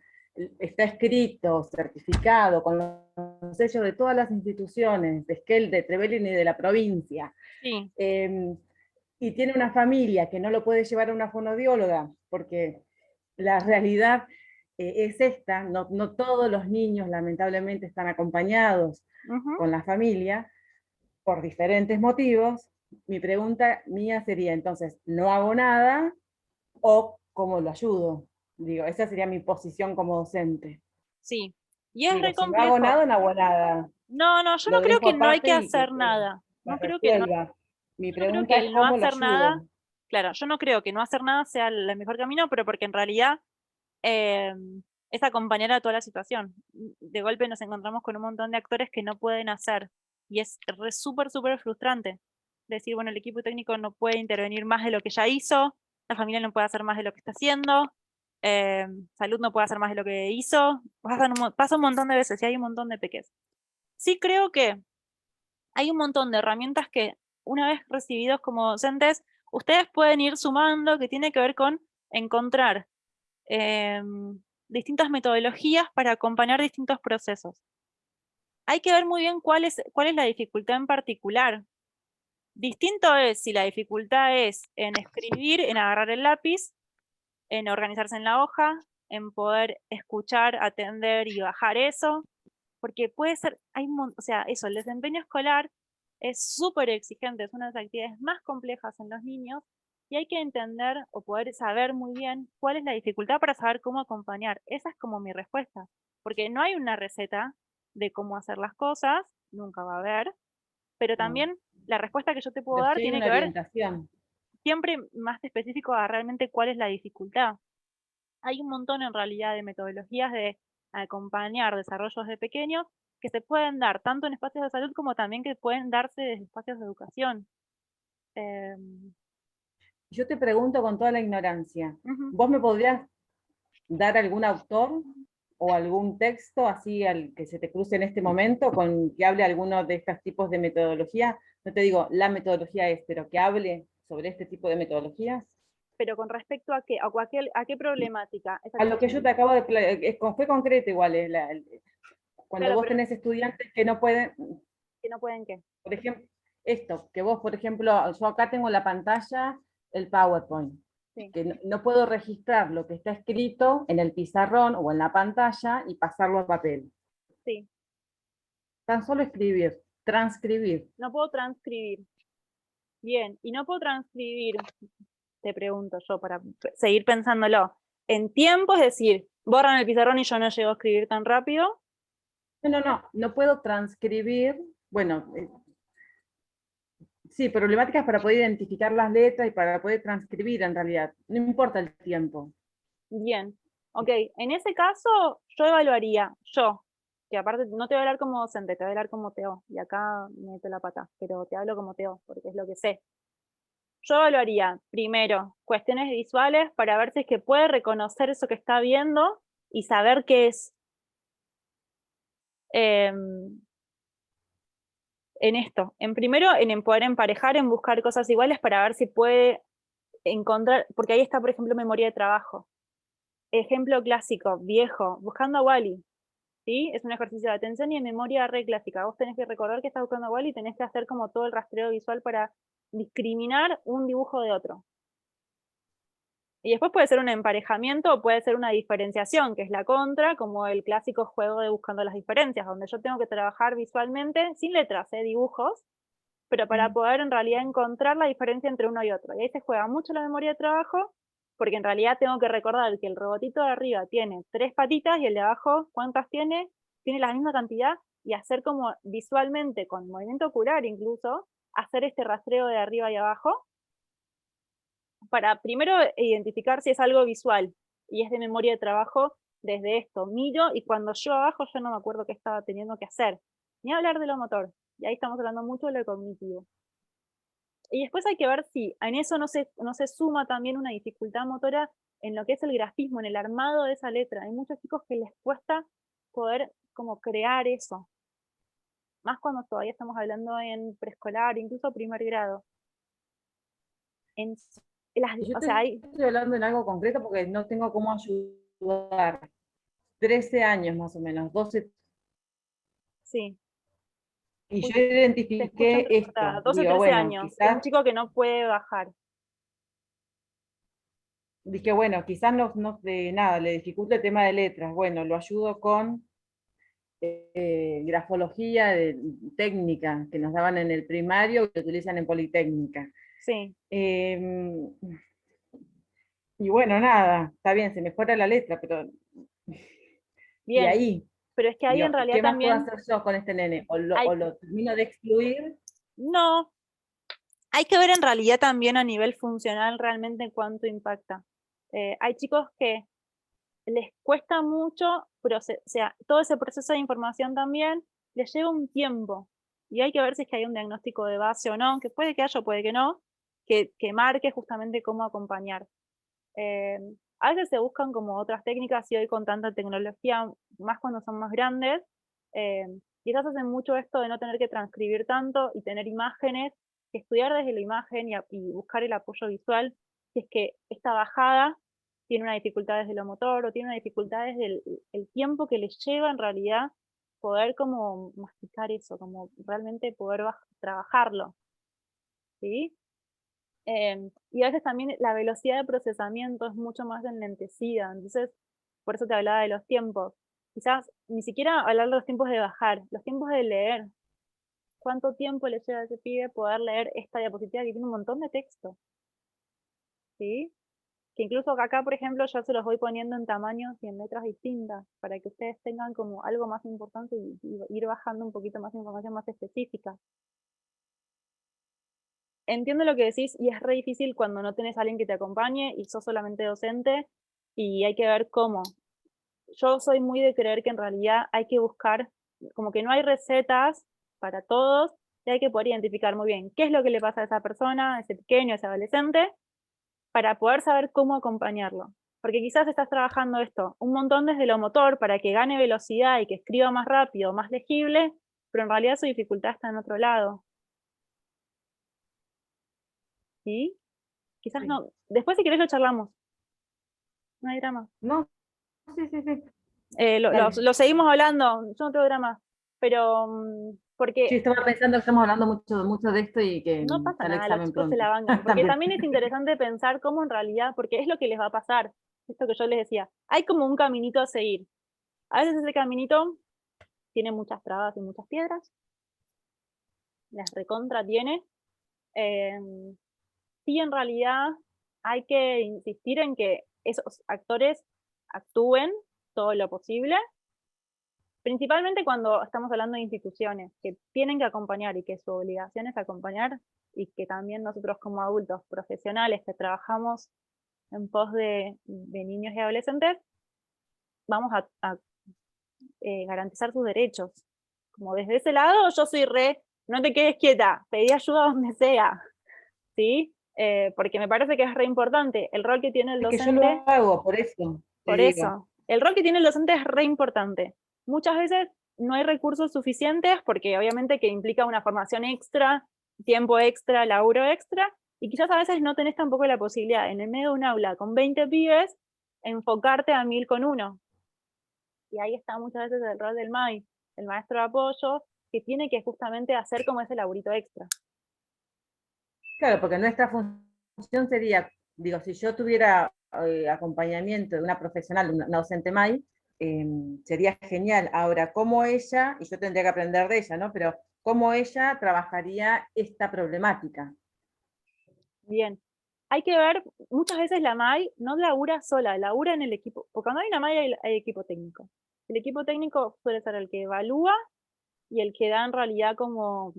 está escrito, certificado, con los sellos de todas las instituciones, de Esquel, de Trevelin y de la provincia, Sí, y tiene una familia que no lo puede llevar a una fonoaudióloga, porque la realidad es esta, no todos los niños lamentablemente están acompañados con la familia, por diferentes motivos. Mi pregunta mía sería entonces, ¿no hago nada o cómo lo ayudo? Digo, esa sería mi posición como docente. sí. Y es Digo, re si no hago complejo. nada, no hago nada. No, no, yo no Lo creo dejo que no hay aparte que y que hacer nada. se No creo que no. resuelva. Mi Yo no creo pregunta que es el no cómo lo hacer nada, ayudo. claro, yo no creo que no hacer nada sea el mejor camino, pero porque en realidad eh, es acompañar a toda la situación. De golpe nos encontramos con un montón de actores que no pueden hacer, y es súper frustrante. Decir, bueno, el equipo técnico no puede intervenir más de lo que ya hizo, la familia no puede hacer más de lo que está haciendo, salud no puede hacer más de lo que hizo, pasa un montón de veces y hay un montón de peques. Sí creo que hay un montón de herramientas que, una vez recibidos como docentes, ustedes pueden ir sumando, que tiene que ver con encontrar distintas metodologías para acompañar distintos procesos. Hay que ver muy bien cuál es la dificultad en particular. Distinto es si la dificultad es en escribir, en agarrar el lápiz, en organizarse en la hoja, en poder escuchar, atender y bajar eso, porque puede ser, o sea, eso, el desempeño escolar es súper exigente, es una de las actividades más complejas en los niños, y hay que entender o poder saber muy bien cuál es la dificultad para saber cómo acompañar. Esa es como mi respuesta, porque no hay una receta de cómo hacer las cosas, nunca va a haber, pero No. también la respuesta que yo te puedo Pero dar sí hay tiene una que ver orientación. siempre más específico a realmente cuál es la dificultad. Hay un montón en realidad de metodologías de acompañar desarrollos de pequeños que se pueden dar tanto en espacios de salud como también que pueden darse desde espacios de educación. Yo te pregunto con toda la ignorancia, Ujú. ¿vos me podrías dar algún autor o algún texto así al que se te cruce en este momento con que hable alguno de estos tipos de metodología? No te digo la metodología es, pero que hable sobre este tipo de metodologías. Pero con respecto a qué, a qué problemática. A lo que yo te acabo de fue concreto igual, cuando Claro, vos pero tenés estudiantes que no pueden, que no pueden qué. por ejemplo, esto, que vos, por ejemplo, yo acá tengo la pantalla, el PowerPoint. Sí. Que no puedo registrar lo que está escrito en el pizarrón o en la pantalla y pasarlo a papel. Sí. Tan solo escribir, transcribir. No puedo transcribir. Bien, y no puedo transcribir, te pregunto yo, para seguir pensándolo, en tiempo, es decir, borran el pizarrón y yo no llego a escribir tan rápido. No puedo transcribir, bueno, sí, problemáticas para poder identificar las letras y para poder transcribir en realidad, no importa el tiempo. Bien, ok, en ese caso yo evaluaría, que aparte no te voy a hablar como docente, te voy a hablar como Teo, y acá me meto la pata, pero te hablo como Teo, porque es lo que sé. Yo evaluaría, primero, cuestiones visuales para ver si es que puede reconocer eso que está viendo y saber qué es. En esto, en poder emparejar, en buscar cosas iguales para ver si puede encontrar, porque ahí está, por ejemplo, memoria de trabajo. Ejemplo clásico, viejo, buscando a Wally. ¿Sí? Es un ejercicio de atención y de memoria re clásica. Vos tenés que recordar que estás buscando a Wally y tenés que hacer como todo el rastreo visual para discriminar un dibujo de otro. Y después puede ser un emparejamiento o puede ser una diferenciación, que es la contra, como el clásico juego de buscando las diferencias, donde yo tengo que trabajar visualmente, sin letras, dibujos, pero para poder en realidad encontrar la diferencia entre uno y otro. Y ahí se juega mucho la memoria de trabajo, porque en realidad tengo que recordar que el robotito de arriba tiene 3 patitas y el de abajo, ¿cuántas tiene? Tiene la misma cantidad, y hacer como visualmente, con movimiento ocular incluso, hacer este rastreo de arriba y abajo, para primero identificar si es algo visual, y es de memoria de trabajo desde esto. Miro, y cuando yo abajo yo no me acuerdo qué estaba teniendo que hacer. Ni hablar de lo motor, y ahí estamos hablando mucho de lo cognitivo. Y después hay que ver si en eso no se suma también una dificultad motora en lo que es el grafismo, en el armado de esa letra. Hay muchos chicos que les cuesta poder como crear eso. Más cuando todavía estamos hablando en preescolar, incluso primer grado. Yo estoy hablando en algo concreto porque no tengo cómo ayudar. 13 años más o menos, 12. Sí. Y Uy, yo identifiqué esto. 12, Digo, 13 bueno, años. quizás, Un chico que no puede bajar. dije, bueno, quizás no de nada, le dificulta el tema de letras. Bueno, lo ayudo con grafología técnica que nos daban en el primario y que utilizan en Politécnica. Sí. Y bueno, nada, está bien, se mejora la letra, pero... Bien. Y ahí, Pero es que ahí digo, en realidad ¿qué más también... puedo hacer yo con este nene? O lo termino de excluir. No. Hay que ver en realidad también a nivel funcional realmente cuánto impacta. Hay chicos que les cuesta mucho, o sea, todo ese proceso de información también les lleva un tiempo. Y hay que ver si es que hay un diagnóstico de base o no, que puede que haya, puede que no, que marque justamente cómo acompañar. A veces se buscan como otras técnicas, y hoy con tanta tecnología, más cuando son más grandes, quizás hacen mucho esto de no tener que transcribir tanto y tener imágenes, que estudiar desde la imagen y buscar el apoyo visual, si es que esta bajada tiene una dificultad desde lo motor o tiene una dificultad desde el tiempo que les lleva en realidad poder como masticar eso, como realmente poder trabajarlo. ¿Sí? Y a veces también la velocidad de procesamiento es mucho más enlentecida, entonces por eso te hablaba de los tiempos. Quizás ni siquiera hablar de los tiempos de bajar, los tiempos de leer. ¿Cuánto tiempo le lleva a ese pibe poder leer esta diapositiva que tiene un montón de texto? ¿Sí? Que incluso acá, por ejemplo, yo se los voy poniendo en tamaños y en letras distintas, para que ustedes tengan como algo más importante y ir bajando un poquito más de información más específica. Entiendo lo que decís, y es re difícil cuando no tenés a alguien que te acompañe y sos solamente docente, y hay que ver cómo. Yo soy muy de creer que en realidad hay que buscar, como que no hay recetas para todos, y hay que poder identificar muy bien qué es lo que le pasa a esa persona, a ese pequeño, a ese adolescente, para poder saber cómo acompañarlo. Porque quizás estás trabajando esto un montón desde lo motor para que gane velocidad y que escriba más rápido, más legible, pero en realidad su dificultad está en otro lado. ¿Sí? Quizás Sí. no. Después si querés lo charlamos. No hay drama. No, sí. Lo seguimos hablando, yo no tengo drama. Pero Porque Sí, estaba pensando que estamos hablando mucho de esto y que no pasa está el nada, los examen chicos se pronto. la bancan. Porque También. también es interesante pensar cómo en realidad, porque es lo que les va a pasar. Esto que yo les decía, hay como un caminito a seguir. A veces ese caminito tiene muchas trabas y muchas piedras. Las recontra tiene. Sí, en realidad hay que insistir en que esos actores actúen todo lo posible, principalmente cuando estamos hablando de instituciones que tienen que acompañar y que su obligación es acompañar, y que también nosotros como adultos profesionales que trabajamos en pos de niños y adolescentes, vamos a garantizar sus derechos. Como desde ese lado yo soy no te quedes quieta, pedí ayuda donde sea, ¿sí? Porque me parece que es re importante el rol que tiene el Es que yo lo docente. hago, por eso te Por digo. eso, el rol que tiene el docente es re importante. Muchas veces no hay recursos suficientes porque obviamente que implica una formación extra, tiempo extra, laburo extra, y quizás a veces no tenés tampoco la posibilidad en el medio de un aula con 20 pibes enfocarte a 1000 con uno. Y ahí está muchas veces el rol del MAI, el maestro de apoyo, que tiene que justamente hacer como ese laburito extra. Claro, porque nuestra función sería, digo, si yo tuviera acompañamiento de una profesional, una docente MAI, sería genial. Ahora, cómo ella, y yo tendría que aprender de ella, ¿no? Pero cómo ella trabajaría esta problemática. Bien. Hay que ver, muchas veces la MAI no labura sola, labura en el equipo. Porque cuando hay una MAI hay equipo técnico. El equipo técnico suele ser el que evalúa y el que da en realidad como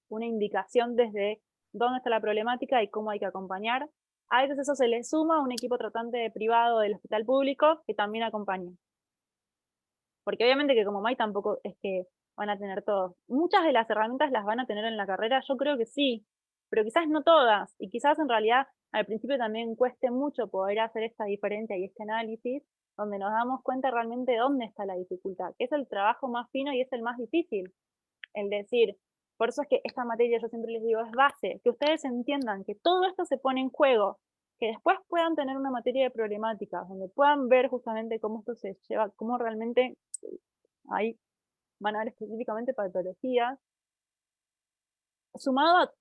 una indicación desde dónde está la problemática y cómo hay que acompañar. A veces eso se le suma a un equipo tratante privado del hospital público que también acompaña. Porque obviamente que como MAI tampoco es que van a tener todos. Muchas de las herramientas las van a tener en la carrera, yo creo que sí, pero quizás no todas. Y quizás en realidad al principio también cueste mucho poder hacer esta diferencia y este análisis, donde nos damos cuenta realmente de dónde está la dificultad, que es el trabajo más fino y es el más difícil. El decir, por eso es que esta materia yo siempre les digo es base, que ustedes entiendan que todo esto se pone en juego, que después puedan tener una materia de problemáticas, donde puedan ver justamente cómo esto se lleva, cómo realmente ahí van a ver específicamente patologías, sumado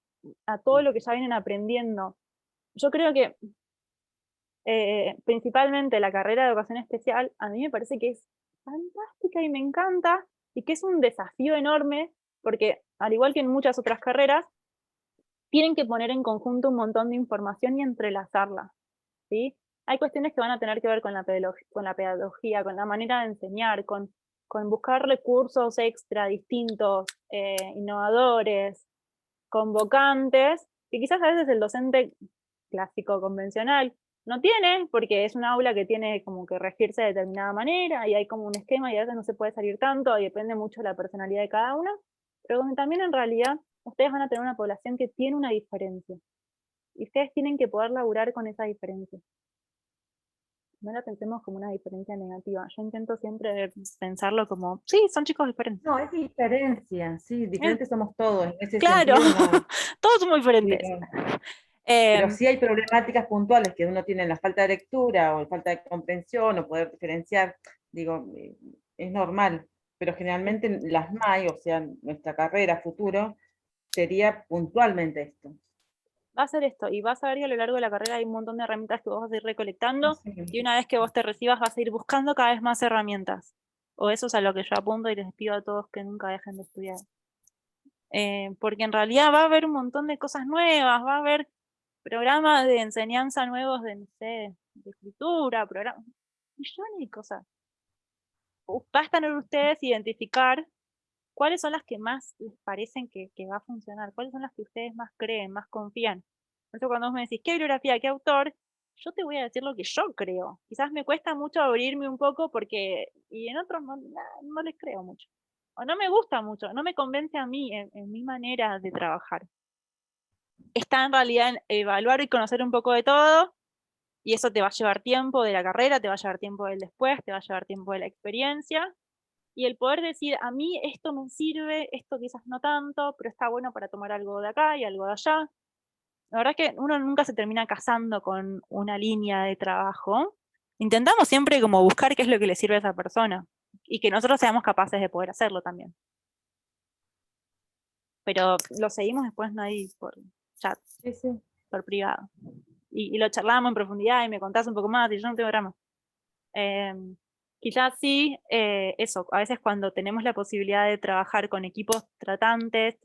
a todo lo que ya vienen aprendiendo. Yo creo que principalmente la carrera de educación especial a mí me parece que es fantástica y me encanta, y que es un desafío enorme, porque al igual que en muchas otras carreras, tienen que poner en conjunto un montón de información y entrelazarla, ¿sí? Hay cuestiones que van a tener que ver con la pedagogía, con la manera de enseñar, con buscar recursos extra, distintos, innovadores, convocantes, que quizás a veces el docente clásico convencional no tiene, porque es un aula que tiene como que regirse de determinada manera y hay como un esquema y a veces no se puede salir tanto y depende mucho de la personalidad de cada uno, pero donde también en realidad ustedes van a tener una población que tiene una diferencia y ustedes tienen que poder laburar con esa diferencia. No la pensemos como una diferencia negativa. Yo intento siempre pensarlo como, sí, son chicos diferentes. No, es diferencia, sí, diferentes somos todos. En ese Claro, sentido, no. todos somos diferentes. Pero sí hay problemáticas puntuales que uno tiene la falta de lectura o falta de comprensión o poder diferenciar, digo, es normal, pero generalmente las MAI, o sea, nuestra carrera futuro, sería puntualmente esto. Va a ser esto, y vas a ver que a lo largo de la carrera hay un montón de herramientas que vos vas a ir recolectando, Sí. y una vez que vos te recibas vas a ir buscando cada vez más herramientas. O eso es a lo que yo apunto y les pido a todos que nunca dejen de estudiar. Porque en realidad va a haber un montón de cosas nuevas, va a haber programas de enseñanza nuevos de, no sé, de escritura, programas, millones de cosas. Basta en ustedes identificar cuáles son las que más les parecen que va a funcionar, cuáles son las que ustedes más creen, más confían. Por eso cuando vos me decís, ¿qué bibliografía, qué autor? Yo te voy a decir lo que yo creo. Quizás me cuesta mucho abrirme un poco porque, y en otros no les creo mucho. O no me gusta mucho, no me convence a mí en mi manera de trabajar. Está en realidad en evaluar y conocer un poco de todo, y eso te va a llevar tiempo de la carrera, te va a llevar tiempo del después, te va a llevar tiempo de la experiencia, y el poder decir, a mí esto me sirve, esto quizás no tanto, pero está bueno para tomar algo de acá y algo de allá. La verdad es que uno nunca se termina casando con una línea de trabajo. Intentamos siempre como buscar qué es lo que le sirve a esa persona y que nosotros seamos capaces de poder hacerlo también. Pero lo seguimos después ahí por chat, Sí, sí. por privado. Y lo charlamos en profundidad y me contás un poco más y yo no tengo drama. Quizás sí, eso, a veces cuando tenemos la posibilidad de trabajar con equipos tratantes,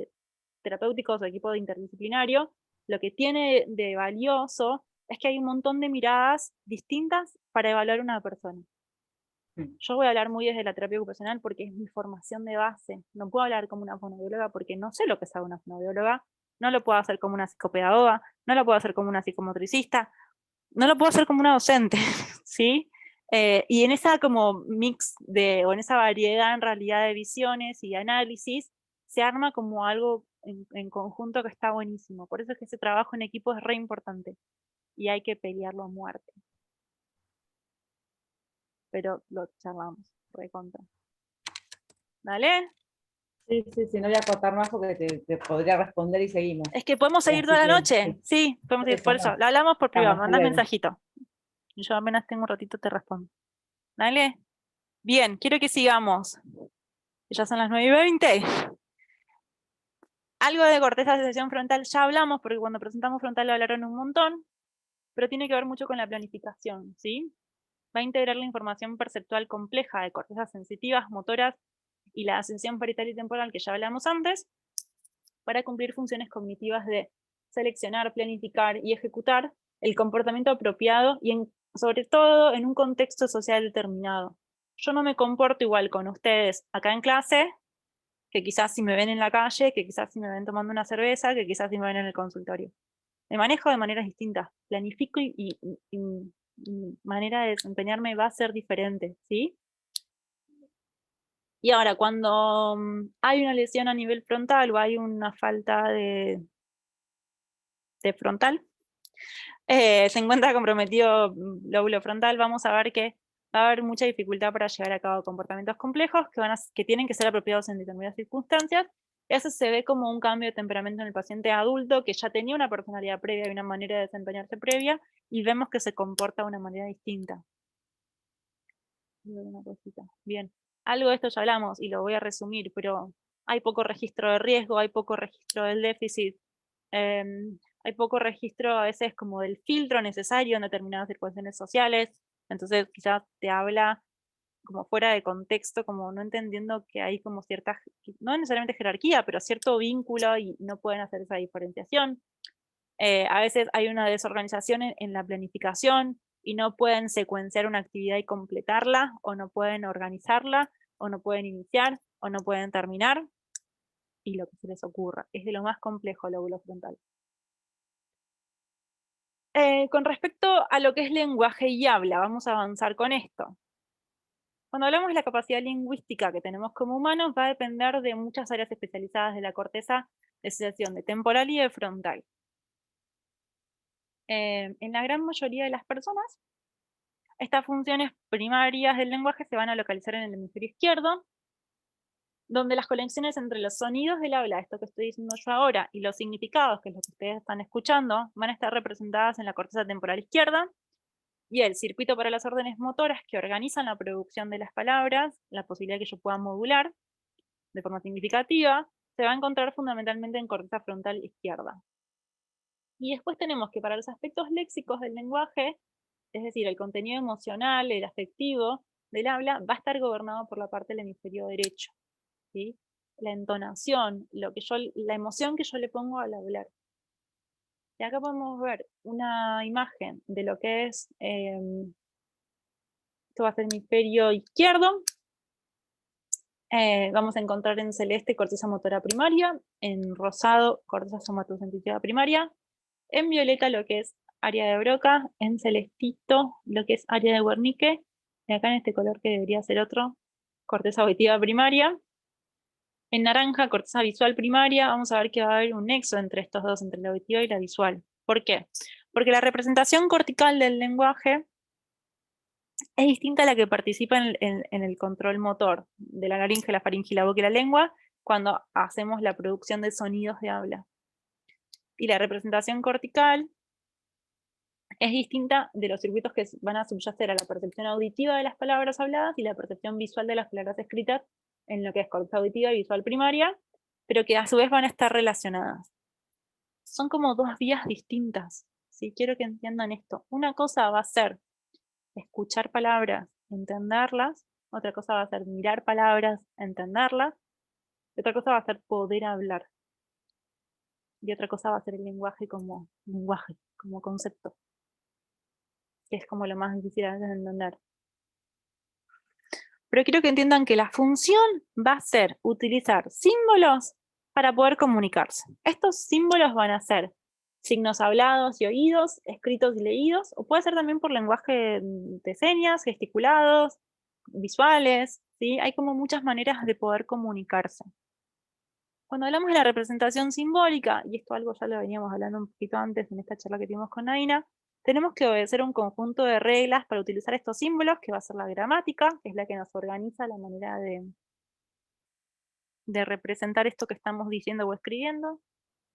terapéuticos o equipos interdisciplinario, lo que tiene de valioso es que hay un montón de miradas distintas para evaluar a una persona. Yo voy a hablar muy desde la terapia ocupacional porque es mi formación de base. No puedo hablar como una fonoaudióloga porque no sé lo que sabe una fonoaudióloga, no lo puedo hacer como una psicopedagoga, no lo puedo hacer como una psicomotricista, no lo puedo hacer como una docente, ¿sí? Y en esa como mix o en esa variedad en realidad de visiones y análisis, se arma como algo en conjunto que está buenísimo. Por eso es que ese trabajo en equipo es re importante y hay que pelearlo a muerte. Pero lo charlamos, re contra. ¿Dale? Sí, no voy a acotar más porque te podría responder y seguimos. Es que podemos seguir toda la noche. Sí, podemos seguir. Por eso, lo hablamos por privado, mandás mensajito. Y yo apenas tengo un ratito te respondo. ¿Dale? Bien, quiero que sigamos. Ya son las 9:20. Algo de corteza de asociación frontal ya hablamos, porque cuando presentamos frontal lo hablaron un montón, pero tiene que ver mucho con la planificación, ¿sí? Va a integrar la información perceptual compleja de cortezas sensitivas, motoras y la ascensión parietal y temporal que ya hablamos antes, para cumplir funciones cognitivas de seleccionar, planificar y ejecutar el comportamiento apropiado y sobre todo en un contexto social determinado. Yo no me comporto igual con ustedes acá en clase, que quizás si me ven en la calle, que quizás si me ven tomando una cerveza, que quizás si me ven en el consultorio. Me manejo de maneras distintas, planifico y mi manera de desempeñarme va a ser diferente, ¿sí? Y ahora, cuando hay una lesión a nivel frontal o hay una falta de frontal, se encuentra comprometido lóbulo frontal, vamos a ver que va a haber mucha dificultad para llevar a cabo comportamientos complejos que tienen que ser apropiados en determinadas circunstancias. Eso se ve como un cambio de temperamento en el paciente adulto que ya tenía una personalidad previa y una manera de desempeñarse previa, y vemos que se comporta de una manera distinta. Bien, algo de esto ya hablamos y lo voy a resumir, pero hay poco registro de riesgo, hay poco registro del déficit, hay poco registro a veces como del filtro necesario en determinadas circunstancias sociales, entonces quizás te habla como fuera de contexto, como no entendiendo que hay como cierta, no necesariamente jerarquía, pero cierto vínculo y no pueden hacer esa diferenciación. A veces hay una desorganización en la planificación y no pueden secuenciar una actividad y completarla, o no pueden organizarla, o no pueden iniciar, o no pueden terminar, y lo que se les ocurra. Es de lo más complejo el lóbulo frontal. Con respecto a lo que es lenguaje y habla, vamos a avanzar con esto. Cuando hablamos de la capacidad lingüística que tenemos como humanos, va a depender de muchas áreas especializadas de la corteza de asociación de temporal y de frontal. En la gran mayoría de las personas, estas funciones primarias del lenguaje se van a localizar en el hemisferio izquierdo, donde las conexiones entre los sonidos del habla, esto que estoy diciendo yo ahora, y los significados, que es lo que ustedes están escuchando, van a estar representadas en la corteza temporal izquierda, y el circuito para las órdenes motoras que organizan la producción de las palabras, la posibilidad que yo pueda modular de forma significativa, se va a encontrar fundamentalmente en corteza frontal izquierda. Y después tenemos que para los aspectos léxicos del lenguaje, es decir, el contenido emocional, el afectivo del habla, va a estar gobernado por la parte del hemisferio derecho, ¿sí? La entonación, la emoción que yo le pongo al hablar. Y acá podemos ver una imagen de lo que es, esto va a ser hemisferio izquierdo. Vamos a encontrar en celeste corteza motora primaria, en rosado corteza somatosensitiva primaria, en violeta lo que es área de Broca, en celestito lo que es área de Wernicke, y acá en este color que debería ser otro, corteza auditiva primaria. En naranja, corteza visual primaria, vamos a ver que va a haber un nexo entre estos dos, entre la auditiva y la visual. ¿Por qué? Porque la representación cortical del lenguaje es distinta a la que participa en el control motor de la laringe, la faringe, la boca y la lengua cuando hacemos la producción de sonidos de habla. Y la representación cortical es distinta de los circuitos que van a subyacer a la percepción auditiva de las palabras habladas y la percepción visual de las palabras escritas en lo que es corteza auditiva y visual primaria, pero que a su vez van a estar relacionadas. Son como dos vías distintas, ¿sí? Quiero que entiendan esto. Una cosa va a ser escuchar palabras, entenderlas, otra cosa va a ser mirar palabras, entenderlas, y otra cosa va a ser poder hablar. Y otra cosa va a ser el lenguaje, como concepto, que es como lo más difícil a veces de entender. Pero quiero que entiendan que la función va a ser utilizar símbolos para poder comunicarse. Estos símbolos van a ser signos hablados y oídos, escritos y leídos, o puede ser también por lenguaje de señas, gesticulados, visuales, ¿sí? Hay como muchas maneras de poder comunicarse. Cuando hablamos de la representación simbólica, y esto algo ya lo veníamos hablando un poquito antes en esta charla que tuvimos con Naina, tenemos que obedecer un conjunto de reglas para utilizar estos símbolos, que va a ser la gramática, que es la que nos organiza la manera de representar esto que estamos diciendo o escribiendo,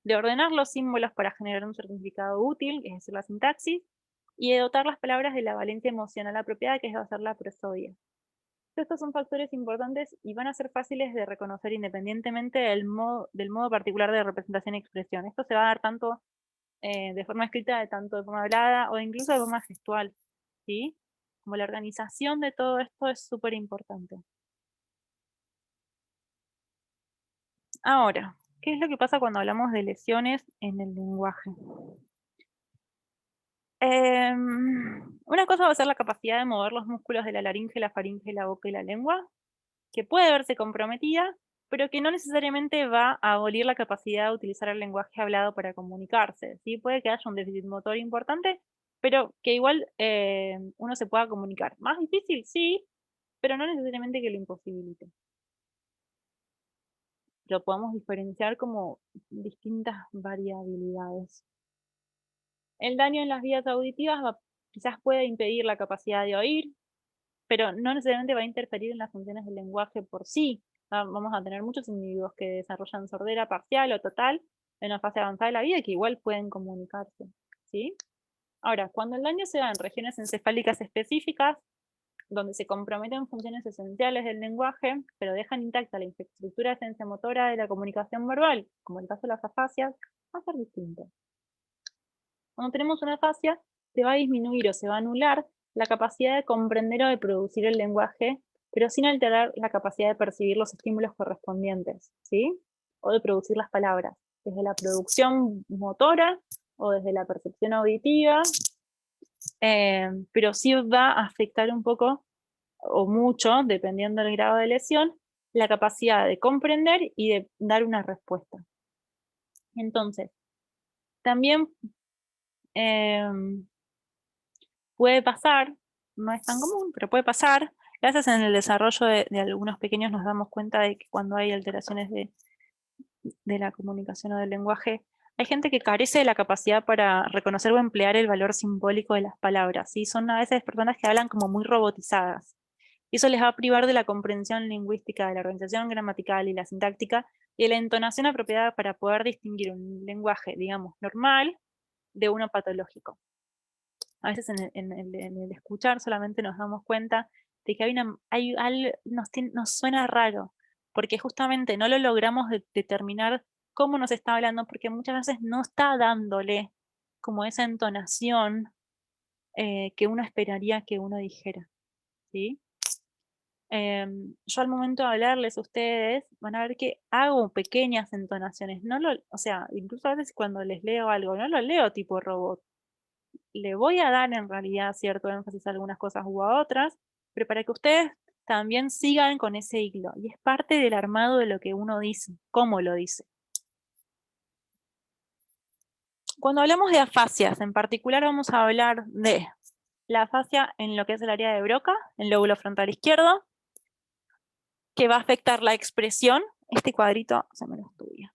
de ordenar los símbolos para generar un significado útil, es decir, la sintaxis, y de dotar las palabras de la valencia emocional apropiada, que va a ser la prosodia. Estos son factores importantes y van a ser fáciles de reconocer independientemente del modo particular de representación y expresión. Esto se va a dar tanto de forma escrita, tanto de forma hablada o incluso de forma gestual, ¿sí? Como la organización de todo esto es súper importante. Ahora, ¿qué es lo que pasa cuando hablamos de lesiones en el lenguaje? Una cosa va a ser la capacidad de mover los músculos de la laringe, la faringe, la boca y la lengua, que puede verse comprometida, pero que no necesariamente va a abolir la capacidad de utilizar el lenguaje hablado para comunicarse, ¿sí? Puede que haya un déficit motor importante, pero que igual uno se pueda comunicar. Más difícil, sí, pero no necesariamente que lo imposibilite. Lo podemos diferenciar como distintas variabilidades. El daño en las vías auditivas quizás puede impedir la capacidad de oír, pero no necesariamente va a interferir en las funciones del lenguaje por sí. Vamos a tener muchos individuos que desarrollan sordera parcial o total en una fase avanzada de la vida y que igual pueden comunicarse, ¿sí? Ahora, cuando el daño se da en regiones encefálicas específicas, donde se comprometen funciones esenciales del lenguaje, pero dejan intacta la infraestructura sensomotora de la comunicación verbal, como en el caso de las afasias, va a ser distinto. Cuando tenemos una afasia, se va a disminuir o se va a anular la capacidad de comprender o de producir el lenguaje, pero sin alterar la capacidad de percibir los estímulos correspondientes, ¿sí? O de producir las palabras, desde la producción motora o desde la percepción auditiva, pero sí va a afectar un poco o mucho, dependiendo del grado de lesión, la capacidad de comprender y de dar una respuesta. Entonces, también puede pasar, no es tan común, pero puede pasar. Gracias en el desarrollo de algunos pequeños nos damos cuenta de que cuando hay alteraciones de la comunicación o del lenguaje, hay gente que carece de la capacidad para reconocer o emplear el valor simbólico de las palabras, ¿sí? Son a veces personas que hablan como muy robotizadas. Y eso les va a privar de la comprensión lingüística, de la organización gramatical y la sintáctica, y de la entonación apropiada para poder distinguir un lenguaje, digamos, normal de uno patológico. A veces en el escuchar solamente nos damos cuenta de que nos suena raro, porque justamente no lo logramos determinar cómo nos está hablando, porque muchas veces no está dándole como esa entonación que uno esperaría que uno dijera, ¿sí? Yo al momento de hablarles a ustedes, van a ver que hago pequeñas entonaciones, o sea, incluso a veces cuando les leo algo, no lo leo tipo robot. Le voy a dar en realidad cierto énfasis a algunas cosas u a otras, pero para que ustedes también sigan con ese hilo. Y es parte del armado de lo que uno dice, cómo lo dice. Cuando hablamos de afasias, en particular vamos a hablar de la afasia en lo que es el área de Broca, el lóbulo frontal izquierdo, que va a afectar la expresión. Este cuadrito se me lo estudia.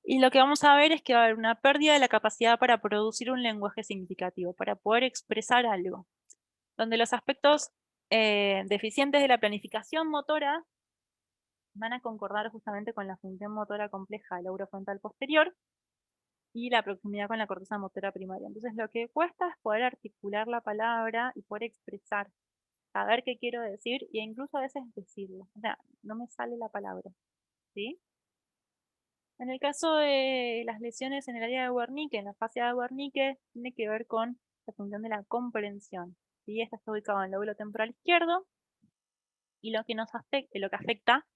Y lo que vamos a ver es que va a haber una pérdida de la capacidad para producir un lenguaje significativo, para poder expresar algo, donde los aspectos deficientes de la planificación motora van a concordar justamente con la función motora compleja del lóbulo frontal posterior y la proximidad con la corteza motora primaria. Entonces lo que cuesta es poder articular la palabra y poder expresar, saber qué quiero decir e incluso a veces decirlo. O sea, no me sale la palabra, ¿sí? En el caso de las lesiones en el área de Wernicke, en la fascia de Wernicke, tiene que ver con la función de la comprensión. ¿Sí? Esta está ubicada en el lóbulo temporal izquierdo, y lo que afecta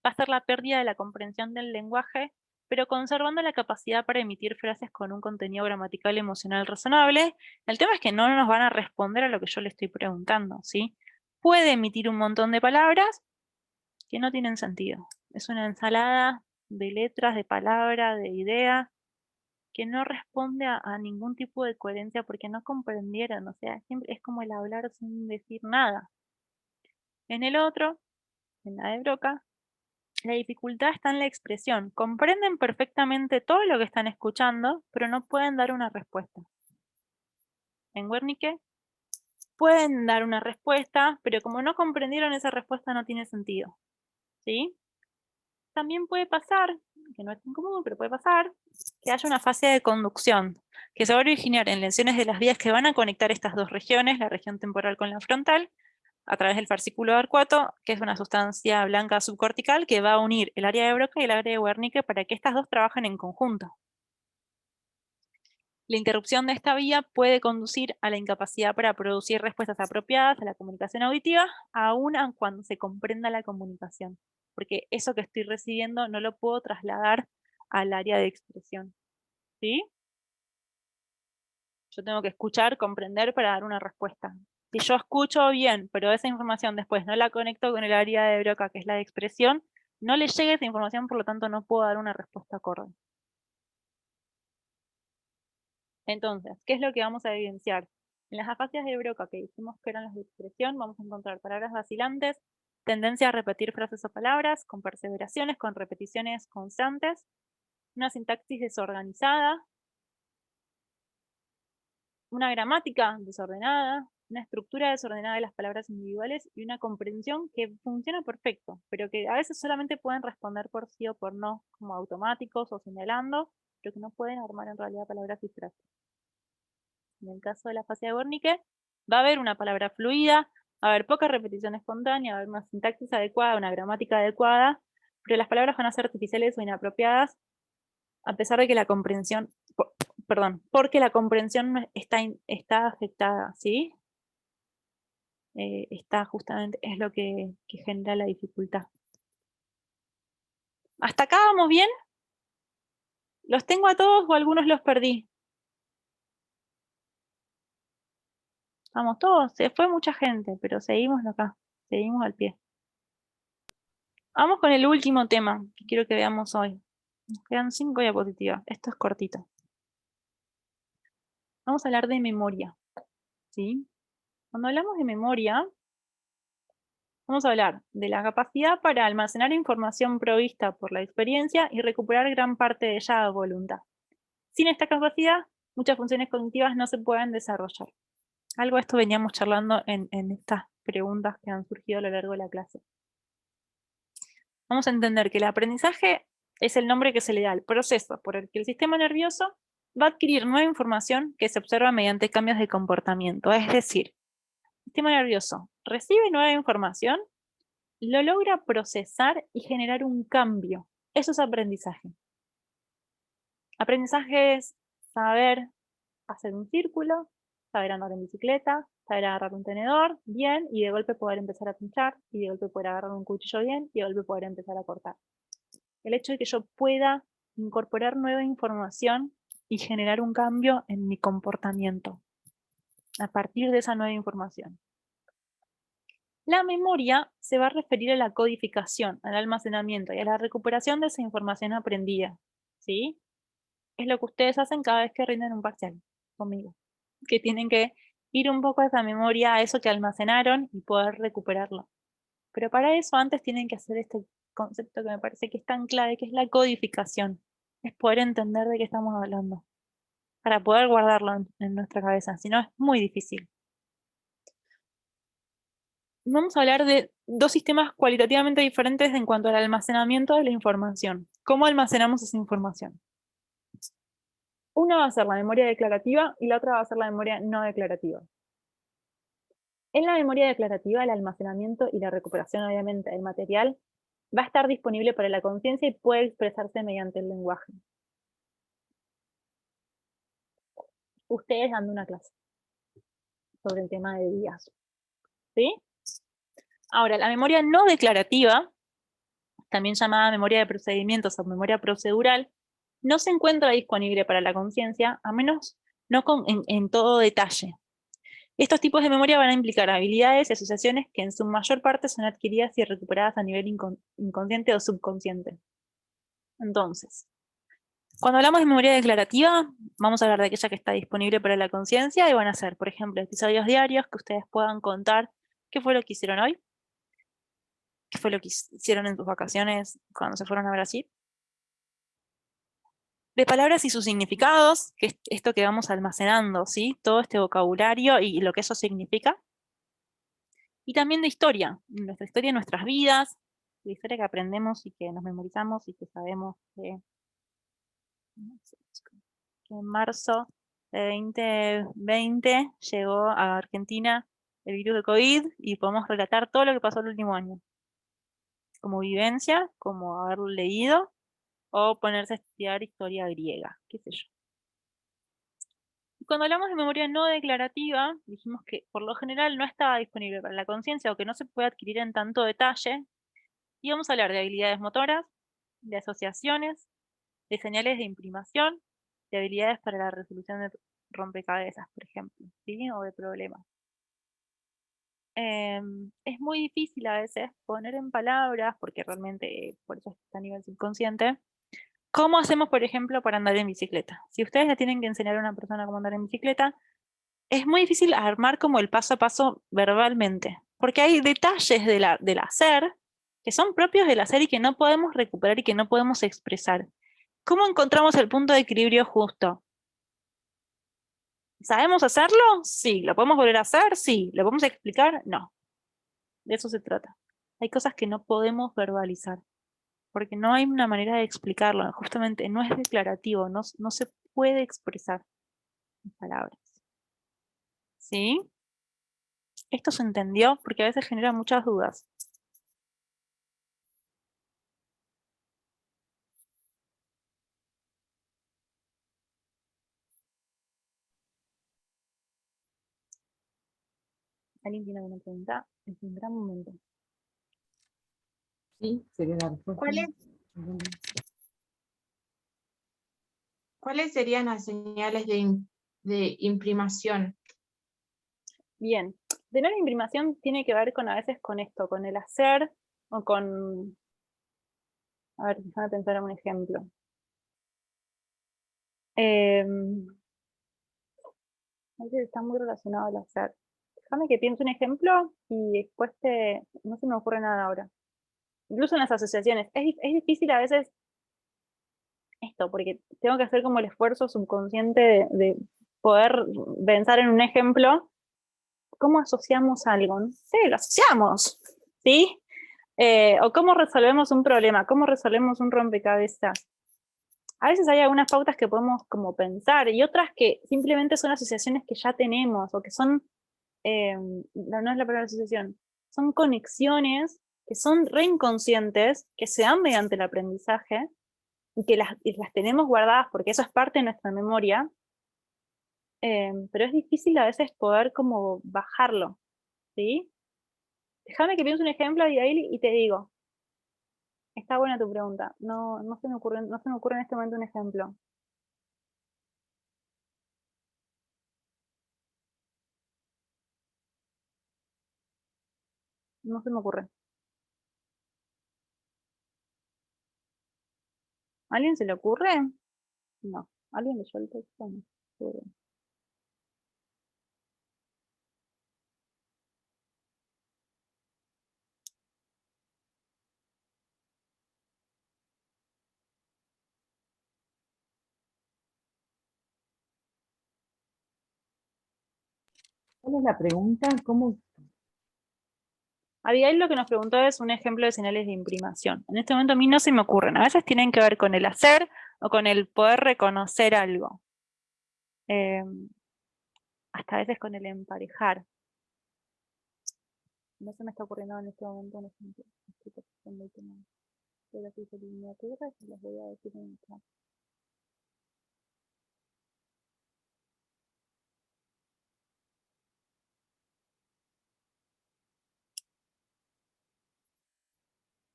va a ser la pérdida de la comprensión del lenguaje, pero conservando la capacidad para emitir frases con un contenido gramatical y emocional razonable. El tema es que no nos van a responder a lo que yo le estoy preguntando, ¿sí? Puede emitir un montón de palabras que no tienen sentido. Es una ensalada de letras, de palabras, de ideas, que no responde a ningún tipo de coherencia porque no comprendieron, o sea, siempre es como el hablar sin decir nada. En el otro, en la de Broca, la dificultad está en la expresión. Comprenden perfectamente todo lo que están escuchando, pero no pueden dar una respuesta. En Wernicke pueden dar una respuesta, pero como no comprendieron esa respuesta no tiene sentido. ¿Sí? También puede pasar, que no es tan común, pero puede pasar, que haya una fase de conducción, que se va a originar en lesiones de las vías que van a conectar estas dos regiones, la región temporal con la frontal, a través del fascículo arcuato, que es una sustancia blanca subcortical que va a unir el área de Broca y el área de Wernicke para que estas dos trabajen en conjunto. La interrupción de esta vía puede conducir a la incapacidad para producir respuestas apropiadas a la comunicación auditiva, aun cuando se comprenda la comunicación, porque eso que estoy recibiendo no lo puedo trasladar al área de expresión. ¿Sí? Yo tengo que escuchar, comprender para dar una respuesta. Si yo escucho bien, pero esa información después no la conecto con el área de Broca, que es la de expresión, no le llega esa información, por lo tanto no puedo dar una respuesta acorde. Entonces, ¿qué es lo que vamos a evidenciar? En las afasias de Broca, que dijimos que eran las de expresión, vamos a encontrar palabras vacilantes, tendencia a repetir frases o palabras, con perseveraciones, con repeticiones constantes, una sintaxis desorganizada, una gramática desordenada, una estructura desordenada de las palabras individuales y una comprensión que funciona perfecto, pero que a veces solamente pueden responder por sí o por no, como automáticos o señalando, pero que no pueden armar en realidad palabras y frases. En el caso de la fascia de Wernicke, va a haber una palabra fluida, va a haber poca repetición espontánea, va a haber una sintaxis adecuada, una gramática adecuada, pero las palabras van a ser artificiales o inapropiadas, a pesar de que la comprensión, porque la comprensión está afectada, ¿sí? Está justamente, es lo que genera la dificultad. ¿Hasta acá vamos bien? ¿Los tengo a todos o algunos los perdí? Vamos todos, se fue mucha gente, pero seguimos acá, seguimos al pie. Vamos con el último tema que quiero que veamos hoy. Nos quedan 5 diapositivas, esto es cortito. Vamos a hablar de memoria, ¿sí? Cuando hablamos de memoria, vamos a hablar de la capacidad para almacenar información provista por la experiencia y recuperar gran parte de ella a voluntad. Sin esta capacidad, muchas funciones cognitivas no se pueden desarrollar. Algo de esto veníamos charlando en estas preguntas que han surgido a lo largo de la clase. Vamos a entender que el aprendizaje es el nombre que se le da al proceso por el que el sistema nervioso va a adquirir nueva información que se observa mediante cambios de comportamiento. Es decir, el sistema nervioso recibe nueva información, lo logra procesar y generar un cambio. Eso es aprendizaje. Aprendizaje es saber hacer un círculo, saber andar en bicicleta, saber agarrar un tenedor bien y de golpe poder empezar a pinchar y de golpe poder agarrar un cuchillo bien y de golpe poder empezar a cortar. El hecho de que yo pueda incorporar nueva información y generar un cambio en mi comportamiento a partir de esa nueva información. La memoria se va a referir a la codificación, al almacenamiento y a la recuperación de esa información aprendida. ¿Sí? Es lo que ustedes hacen cada vez que rinden un parcial conmigo. Que tienen que ir un poco a esa memoria, a eso que almacenaron y poder recuperarlo. Pero para eso antes tienen que hacer este concepto que me parece que es tan clave, que es la codificación. Es poder entender de qué estamos hablando. Para poder guardarlo en nuestra cabeza, si no es muy difícil. Vamos a hablar de dos sistemas cualitativamente diferentes en cuanto al almacenamiento de la información. ¿Cómo almacenamos esa información? Una va a ser la memoria declarativa y la otra va a ser la memoria no declarativa. En la memoria declarativa, el almacenamiento y la recuperación, obviamente, del material va a estar disponible para la conciencia y puede expresarse mediante el lenguaje. Ustedes dando una clase sobre el tema de días. ¿Sí? Ahora, la memoria no declarativa, también llamada memoria de procedimientos o memoria procedural, no se encuentra disponible para la conciencia, a menos no en todo detalle. Estos tipos de memoria van a implicar habilidades y asociaciones que en su mayor parte son adquiridas y recuperadas a nivel inconsciente o subconsciente. Entonces, cuando hablamos de memoria declarativa, vamos a hablar de aquella que está disponible para la conciencia y van a ser, por ejemplo, episodios diarios que ustedes puedan contar qué fue lo que hicieron hoy, qué fue lo que hicieron en sus vacaciones cuando se fueron a Brasil, de palabras y sus significados, que es esto que vamos almacenando, ¿sí? Todo este vocabulario y lo que eso significa. Y también de historia, nuestra historia, nuestras vidas, la historia que aprendemos y que nos memorizamos y que sabemos que en marzo de 2020 llegó a Argentina el virus de COVID y podemos relatar todo lo que pasó el último año. Como vivencia, como haberlo leído, o ponerse a estudiar historia griega, qué sé yo. Y cuando hablamos de memoria no declarativa, dijimos que por lo general no estaba disponible para la conciencia o que no se puede adquirir en tanto detalle. Y vamos a hablar de habilidades motoras, de asociaciones, de señales de imprimación, de habilidades para la resolución de rompecabezas, por ejemplo, ¿sí? O de problemas. Es muy difícil a veces poner en palabras, porque realmente por eso está a nivel subconsciente, ¿cómo hacemos, por ejemplo, para andar en bicicleta? Si ustedes le tienen que enseñar a una persona cómo andar en bicicleta, es muy difícil armar como el paso a paso verbalmente, porque hay detalles del hacer que son propios del hacer y que no podemos recuperar y que no podemos expresar. ¿Cómo encontramos el punto de equilibrio justo? ¿Sabemos hacerlo? Sí. ¿Lo podemos volver a hacer? Sí. ¿Lo podemos explicar? No. De eso se trata. Hay cosas que no podemos verbalizar, porque no hay una manera de explicarlo. Justamente no es declarativo, no se puede expresar en palabras. ¿Sí? Esto se entendió porque a veces genera muchas dudas. ¿Alguien tiene alguna pregunta? Es un gran momento. Sí, sería la respuesta. ¿Cuáles serían las señales de imprimación? Bien. De nuevo, la imprimación tiene que ver con a veces con esto, con el hacer o con... A ver, déjame pensar en un ejemplo. A veces está muy relacionado al hacer. Déjame que piense un ejemplo y después no se me ocurre nada ahora. Incluso en las asociaciones. Es difícil a veces esto, porque tengo que hacer como el esfuerzo subconsciente de poder pensar en un ejemplo. ¿Cómo asociamos algo? No sé, lo asociamos, ¿sí? O cómo resolvemos un problema, cómo resolvemos un rompecabezas. A veces hay algunas pautas que podemos como pensar y otras que simplemente son asociaciones que ya tenemos o que son, no es la palabra asociación, son conexiones que son reinconscientes, que se dan mediante el aprendizaje y que las tenemos guardadas porque eso es parte de nuestra memoria, pero es difícil a veces poder como bajarlo, ¿sí? Déjame que piense un ejemplo y ahí y te digo. Está buena tu pregunta. No se me ocurre en este momento un ejemplo. No se me ocurre. ¿A alguien se le ocurre? No. ¿Alguien leyó el texto? No. Seguro. ¿Cuál es la pregunta? ¿Cómo? Abigail lo que nos preguntó es un ejemplo de señales de imprimación. En este momento a mí no se me ocurren. A veces tienen que ver con el hacer o con el poder reconocer algo. Hasta a veces con el emparejar. No se me está ocurriendo en este momento un ejemplo. Estoy pensando el tema de las miniaturas y las voy a decir en el chat.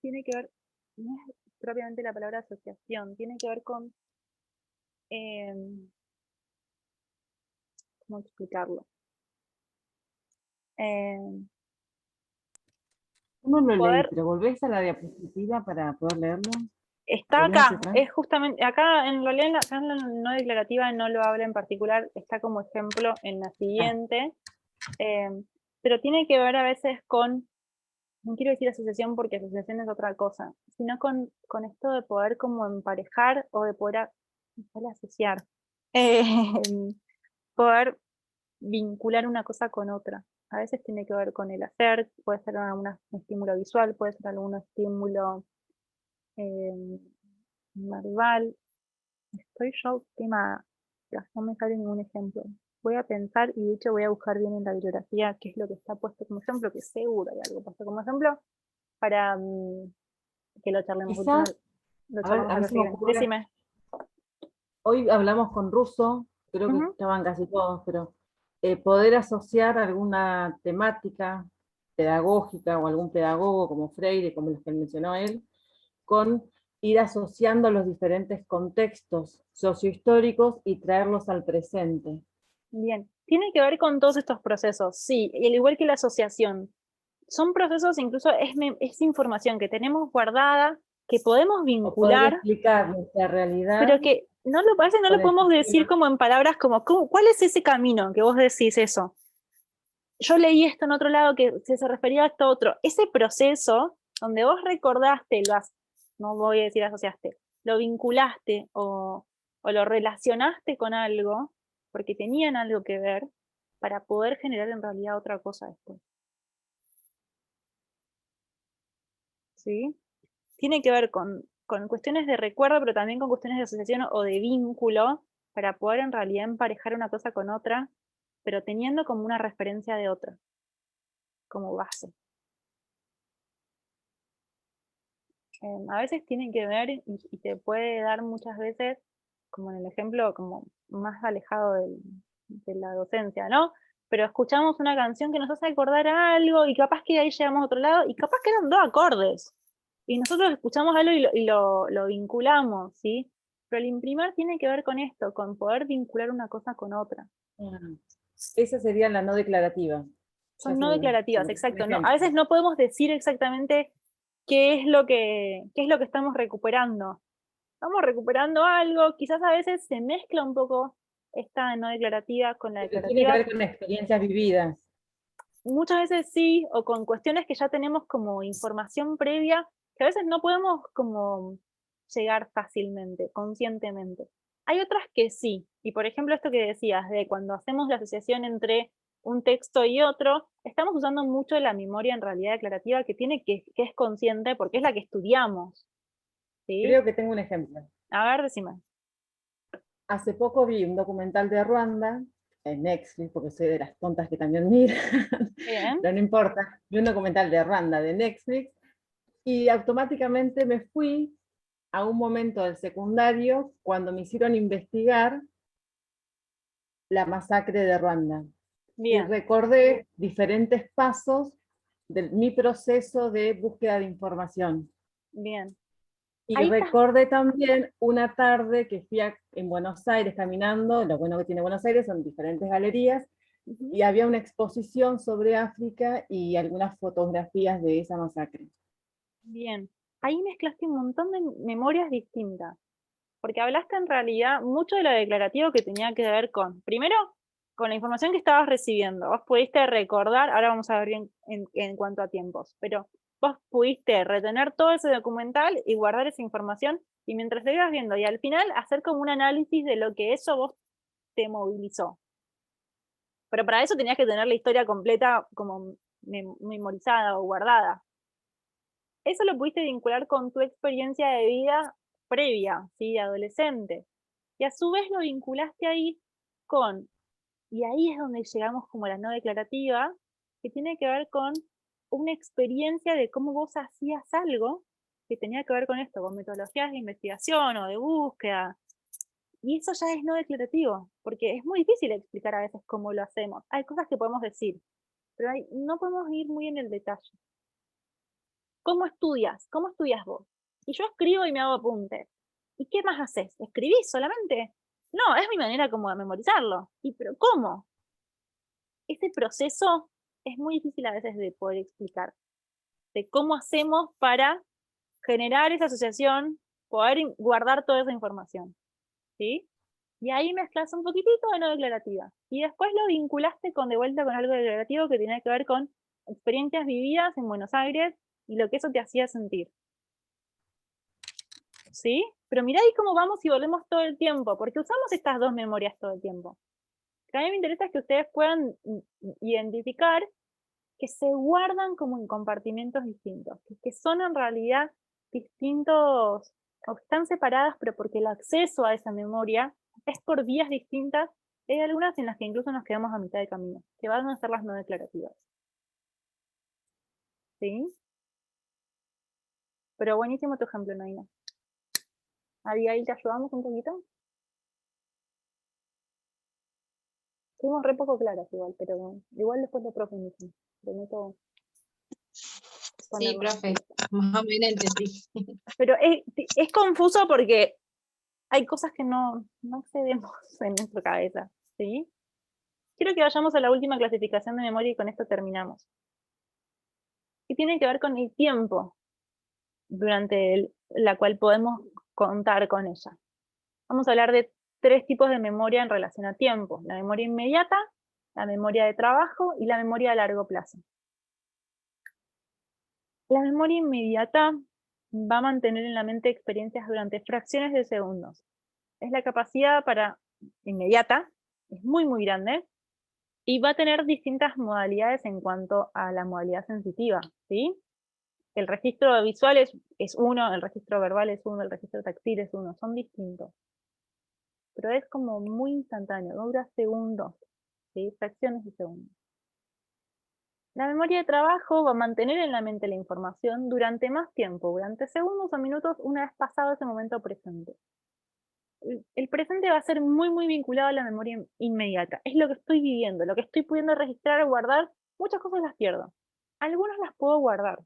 Tiene que ver, no es propiamente la palabra asociación, tiene que ver con, ¿cómo explicarlo? Uno lo leí, Poder, pero volvés a la diapositiva para poder leerlo. está ¿Volvés hacia acá, atrás? es justamente, acá en realidad acá en la no declarativa no lo habla en particular, está como ejemplo en la siguiente, pero tiene que ver a veces con, no quiero decir asociación porque asociación es otra cosa, sino con esto de poder como emparejar o de poder asociar, poder vincular una cosa con otra. A veces tiene que ver con el hacer, puede ser un estímulo visual, puede ser algún estímulo verbal. Estoy yo quemada, no me sale ningún ejemplo. Voy a pensar y de hecho voy a buscar bien en la bibliografía qué es lo que está puesto como ejemplo, que seguro hay algo puesto como ejemplo, para que lo charlemos. Quizás, Lo a ver, charlamos a mí acá se me siguiente. ocurre, Decime. hoy hablamos con Russo, creo que Ujú. estaban casi todos, pero poder asociar alguna temática pedagógica o algún pedagogo como Freire, como los que mencionó él, con ir asociando los diferentes contextos sociohistóricos y traerlos al presente. Bien, tiene que ver con todos estos procesos, sí, y al igual que la asociación. Son procesos, incluso es información que tenemos guardada, que podemos O poder vincular, explicar nuestra realidad pero que no lo parece, no con lo el podemos decir sistema. como en palabras como, ¿cuál es ese camino que vos decís eso? Yo leí esto en otro lado que se refería a esto otro. Ese proceso donde vos recordaste, no voy a decir asociaste, lo vinculaste o lo relacionaste con algo, porque tenían algo que ver, para poder generar en realidad otra cosa después. ¿Sí? Tiene que ver con cuestiones de recuerdo, pero también con cuestiones de asociación o de vínculo, para poder en realidad emparejar una cosa con otra, pero teniendo como una referencia de otra, como base. A veces tiene que ver y te puede dar muchas veces, como en el ejemplo como más alejado de la docencia, ¿no? Pero escuchamos una canción que nos hace acordar a algo y capaz que de ahí llegamos a otro lado y capaz que eran dos acordes. Y nosotros escuchamos algo y lo vinculamos, ¿sí? Pero el imprimir tiene que ver con esto, con poder vincular una cosa con otra. Esa sería la no declarativa. Son no declarativas, un exacto. No, ejemplo. a veces no podemos decir exactamente qué es lo que estamos recuperando. Estamos recuperando algo, quizás a veces se mezcla un poco esta no declarativa con la Pero tiene que declarativa. ver con experiencias vividas. Muchas veces sí, o con cuestiones que ya tenemos como información previa, que a veces no podemos como llegar fácilmente, conscientemente. Hay otras que sí, y por ejemplo esto que decías, de cuando hacemos la asociación entre un texto y otro, estamos usando mucho la memoria en realidad declarativa que es consciente porque es la que estudiamos. ¿Sí? Creo que tengo un ejemplo. A ver, decime. Hace poco vi un documental de Ruanda, en Netflix, porque soy de las tontas que también miran, Bien. pero no importa, vi un documental de Ruanda de Netflix, y automáticamente me fui a un momento del secundario cuando me hicieron investigar la masacre de Ruanda. Y Bien. recordé diferentes pasos de mi proceso de búsqueda de información. Bien. Y Ahí está. recordé también una tarde que fui en Buenos Aires caminando, lo bueno que tiene Buenos Aires son diferentes galerías, Ujú. y había una exposición sobre África y algunas fotografías de esa masacre. Bien. Ahí mezclaste un montón de memorias distintas, porque hablaste en realidad mucho de lo declarativo que tenía que ver con, primero, con la información que estabas recibiendo. Vos pudiste recordar, ahora vamos a ver bien en cuanto a tiempos, pero vos pudiste retener todo ese documental y guardar esa información, y mientras lo ibas viendo, y al final hacer como un análisis de lo que eso vos te movilizó. Pero para eso tenías que tener la historia completa como memorizada o guardada. Eso lo pudiste vincular con tu experiencia de vida previa, ¿sí? De adolescente. Y a su vez lo vinculaste ahí con, y ahí es donde llegamos como a la no declarativa, que tiene que ver con una experiencia de cómo vos hacías algo que tenía que ver con esto, con metodologías de investigación o de búsqueda. Y eso ya es no declarativo, porque es muy difícil explicar a veces cómo lo hacemos. Hay cosas que podemos decir, pero no podemos ir muy en el detalle. ¿Cómo estudias? ¿Cómo estudias vos? Y yo escribo y me hago apuntes. ¿Y qué más haces? ¿Escribís solamente? No, es mi manera como de memorizarlo. ¿Y pero cómo? Ese proceso es muy difícil a veces de poder explicar. De cómo hacemos para generar esa asociación, poder guardar toda esa información. ¿Sí? Y ahí mezclas un poquitito de no declarativa. Y después lo vinculaste de vuelta con algo declarativo que tiene que ver con experiencias vividas en Buenos Aires y lo que eso te hacía sentir. ¿Sí? Pero mirá ahí cómo vamos y volvemos todo el tiempo, porque usamos estas dos memorias todo el tiempo. Lo que a mí me interesa es que ustedes puedan identificar que se guardan como en compartimentos distintos, que son en realidad distintos, o están separadas, pero porque el acceso a esa memoria es por vías distintas. Hay algunas en las que incluso nos quedamos a mitad de camino, que van a ser las no declarativas. ¿Sí? Pero buenísimo tu ejemplo, Naina. Abigail, ¿te ayudamos un poquito? Fuimos re poco claras igual, pero igual después lo profundizamos. Prometo Sí, ponerlo. profe, más o menos entendí. Pero es confuso porque hay cosas que no accedemos en nuestra cabeza, ¿sí? Quiero que vayamos a la última clasificación de memoria y con esto terminamos. Que tiene que ver con el tiempo durante la cual podemos contar con ella. Vamos a hablar de 3 tipos de memoria en relación a tiempo: la memoria inmediata, la memoria de trabajo y la memoria a largo plazo. La memoria inmediata va a mantener en la mente experiencias durante fracciones de segundos. Es la capacidad inmediata, es muy muy grande, y va a tener distintas modalidades en cuanto a la modalidad sensitiva, ¿sí? El registro visual es uno, el registro verbal es uno, el registro táctil es uno, son distintos. Pero es como muy instantáneo, dura segundos, ¿sí? Fracciones de segundos. La memoria de trabajo va a mantener en la mente la información durante más tiempo, durante segundos o minutos, una vez pasado ese momento presente. El presente va a ser muy, muy vinculado a la memoria inmediata. Es lo que estoy viviendo, lo que estoy pudiendo registrar o guardar. Muchas cosas las pierdo. Algunas las puedo guardar.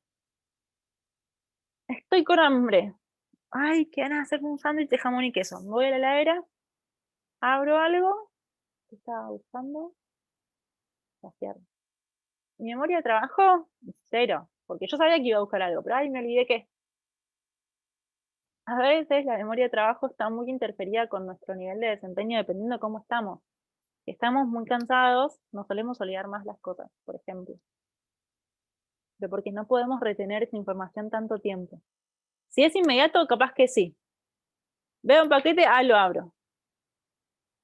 Estoy con hambre. Ay, qué ganas de hacer un sándwich de jamón y queso. Voy a la heladera, abro algo que estaba buscando, la cierro. Mi memoria de trabajo, 0, porque yo sabía que iba a buscar algo, pero ay, me olvidé que a veces la memoria de trabajo está muy interferida con nuestro nivel de desempeño dependiendo de cómo estamos. Si estamos muy cansados, nos solemos olvidar más las cosas, por ejemplo. Pero porque no podemos retener esa información tanto tiempo. Si es inmediato, capaz que sí. Veo un paquete, lo abro.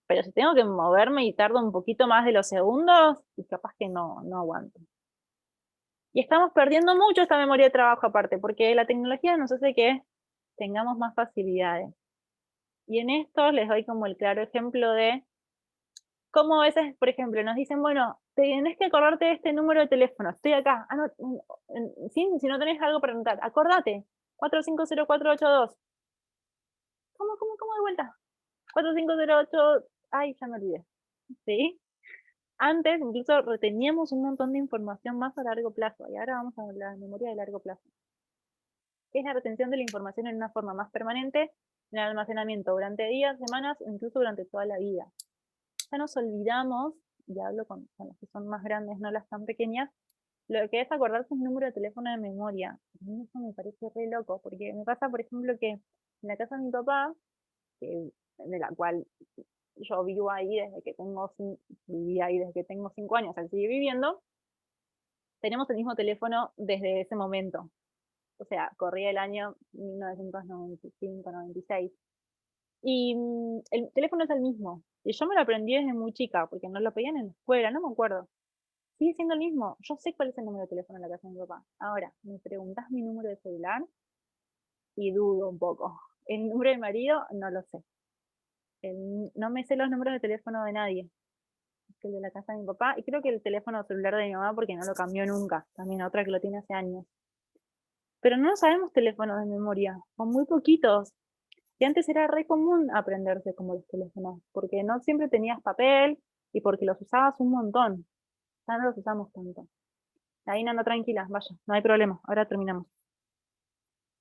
Pero si tengo que moverme y tardo un poquito más de los segundos, capaz que no aguanto. Y estamos perdiendo mucho esta memoria de trabajo aparte, porque la tecnología nos hace que tengamos más facilidades. Y en esto les doy como el claro ejemplo de cómo a veces, por ejemplo, nos dicen, bueno, tenés que acordarte de este número de teléfono, estoy acá. Si no tenés algo para anotar, acordate, 450482. ¿Cómo de vuelta? 4508, ay, ya me olvidé. ¿Sí? Antes incluso reteníamos un montón de información más a largo plazo, y ahora vamos a la memoria de largo plazo. Es la retención de la información en una forma más permanente, en el almacenamiento durante días, semanas o incluso durante toda la vida. Ya nos olvidamos, y hablo con las que son más grandes, no las tan pequeñas, lo que es acordarse un número de teléfono de memoria. A mí eso me parece re loco, porque me pasa, por ejemplo, que en la casa de mi papá, de la cual yo vivo ahí desde que viví ahí desde que tengo 5 años, al seguir viviendo, tenemos el mismo teléfono desde ese momento. O sea, corría el año 1995-96. Y el teléfono es el mismo. Y yo me lo aprendí desde muy chica, porque no lo pedían en la escuela, no me acuerdo. Sigue siendo el mismo. Yo sé cuál es el número de teléfono en la casa de mi papá. Ahora, me preguntás mi número de celular y dudo un poco. El número de marido, no lo sé. No me sé los números de teléfono de nadie. que el de la casa de mi papá, y creo que el teléfono celular de mi mamá porque no lo cambió nunca, también otra que lo tiene hace años. Pero no sabemos teléfonos de memoria, son muy poquitos. Y antes era re común aprenderse como los teléfonos, porque no siempre tenías papel y porque los usabas un montón. Ya no los usamos tanto. Ahí no, tranquila, vaya, no hay problema, ahora terminamos.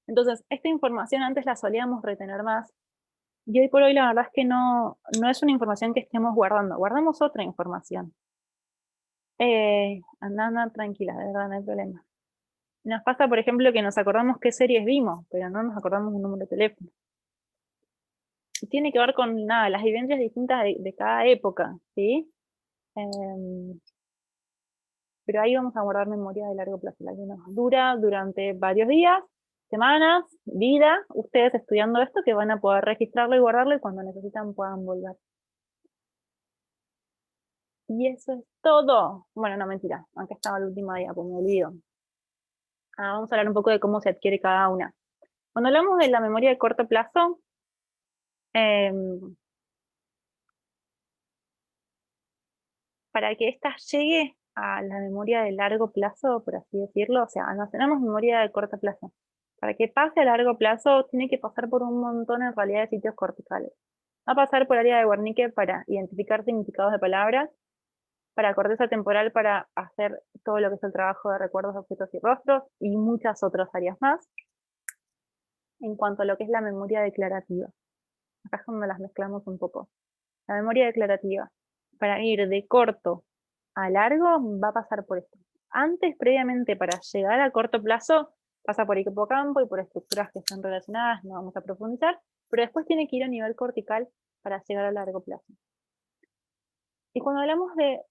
Entonces, esta información antes la solíamos retener más, y hoy por hoy la verdad es que no es una información que estemos guardando, guardamos otra información. Anda tranquila, de verdad, no hay problema. Nos pasa, por ejemplo, que nos acordamos qué series vimos, pero no nos acordamos un número de teléfono. Y tiene que ver con nada, las vivencias distintas de cada época, ¿sí? Pero ahí vamos a guardar memoria de largo plazo, la que nos dura durante varios días, semanas, vida, ustedes estudiando esto que van a poder registrarlo y guardarlo y cuando necesitan puedan volver. Y eso es todo. Bueno, no, mentira, acá estaba el último día, pues me olvido. Vamos a hablar un poco de cómo se adquiere cada una. Cuando hablamos de la memoria de corto plazo, para que ésta llegue a la memoria de largo plazo, por así decirlo, o sea, almacenamos memoria de corto plazo. Para que pase a largo plazo, tiene que pasar por un montón en realidad de sitios corticales. Va a pasar por área de Wernicke para identificar significados de palabras, para corteza temporal para hacer todo lo que es el trabajo de recuerdos, objetos y rostros, y muchas otras áreas más. En cuanto a lo que es la memoria declarativa, acá es donde las mezclamos un poco. La memoria declarativa, para ir de corto a largo, va a pasar por esto. Antes, previamente, para llegar a corto plazo, pasa por hipocampo y por estructuras que están relacionadas, no vamos a profundizar, pero después tiene que ir a nivel cortical para llegar a largo plazo. Y cuando hablamos de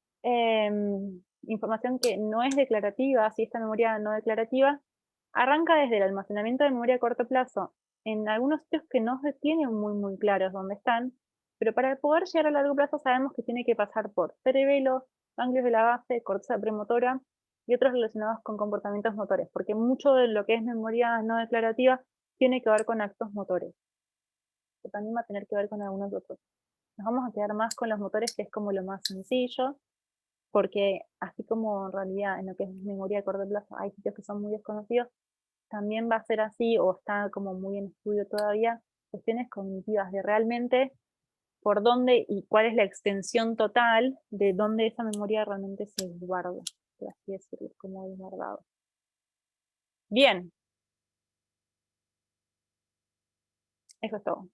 información que no es declarativa, si esta memoria no declarativa, arranca desde el almacenamiento de memoria a corto plazo en algunos sitios que no se tienen muy claros dónde están, pero para poder llegar a largo plazo sabemos que tiene que pasar por cerebelo, ganglios de la base, corteza premotora y otros relacionados con comportamientos motores, porque mucho de lo que es memoria no declarativa tiene que ver con actos motores, que también va a tener que ver con algunos otros. Nos vamos a quedar más con los motores, que es como lo más sencillo, porque así como en realidad en lo que es memoria de corto plazo hay sitios que son muy desconocidos, también va a ser así, o está como muy en estudio todavía, cuestiones cognitivas de realmente por dónde y cuál es la extensión total de dónde esa memoria realmente se guarda, por así decirlo, como es guardado. Bien. Eso es todo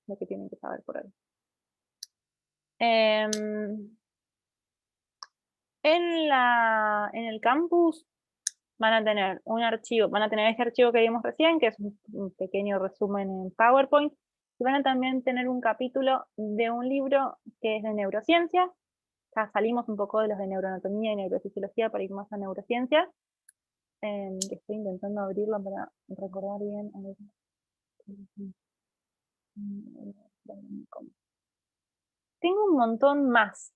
lo que tienen que saber por hoy. En el campus van a tener un archivo, van a tener este archivo que vimos recién, que es un pequeño resumen en PowerPoint, y van a también tener un capítulo de un libro que es de neurociencia. Ya salimos un poco de los de neuroanatomía y neurofisiología para ir más a neurociencia. Estoy intentando abrirlo para recordar bien. A ver. Tengo un montón más.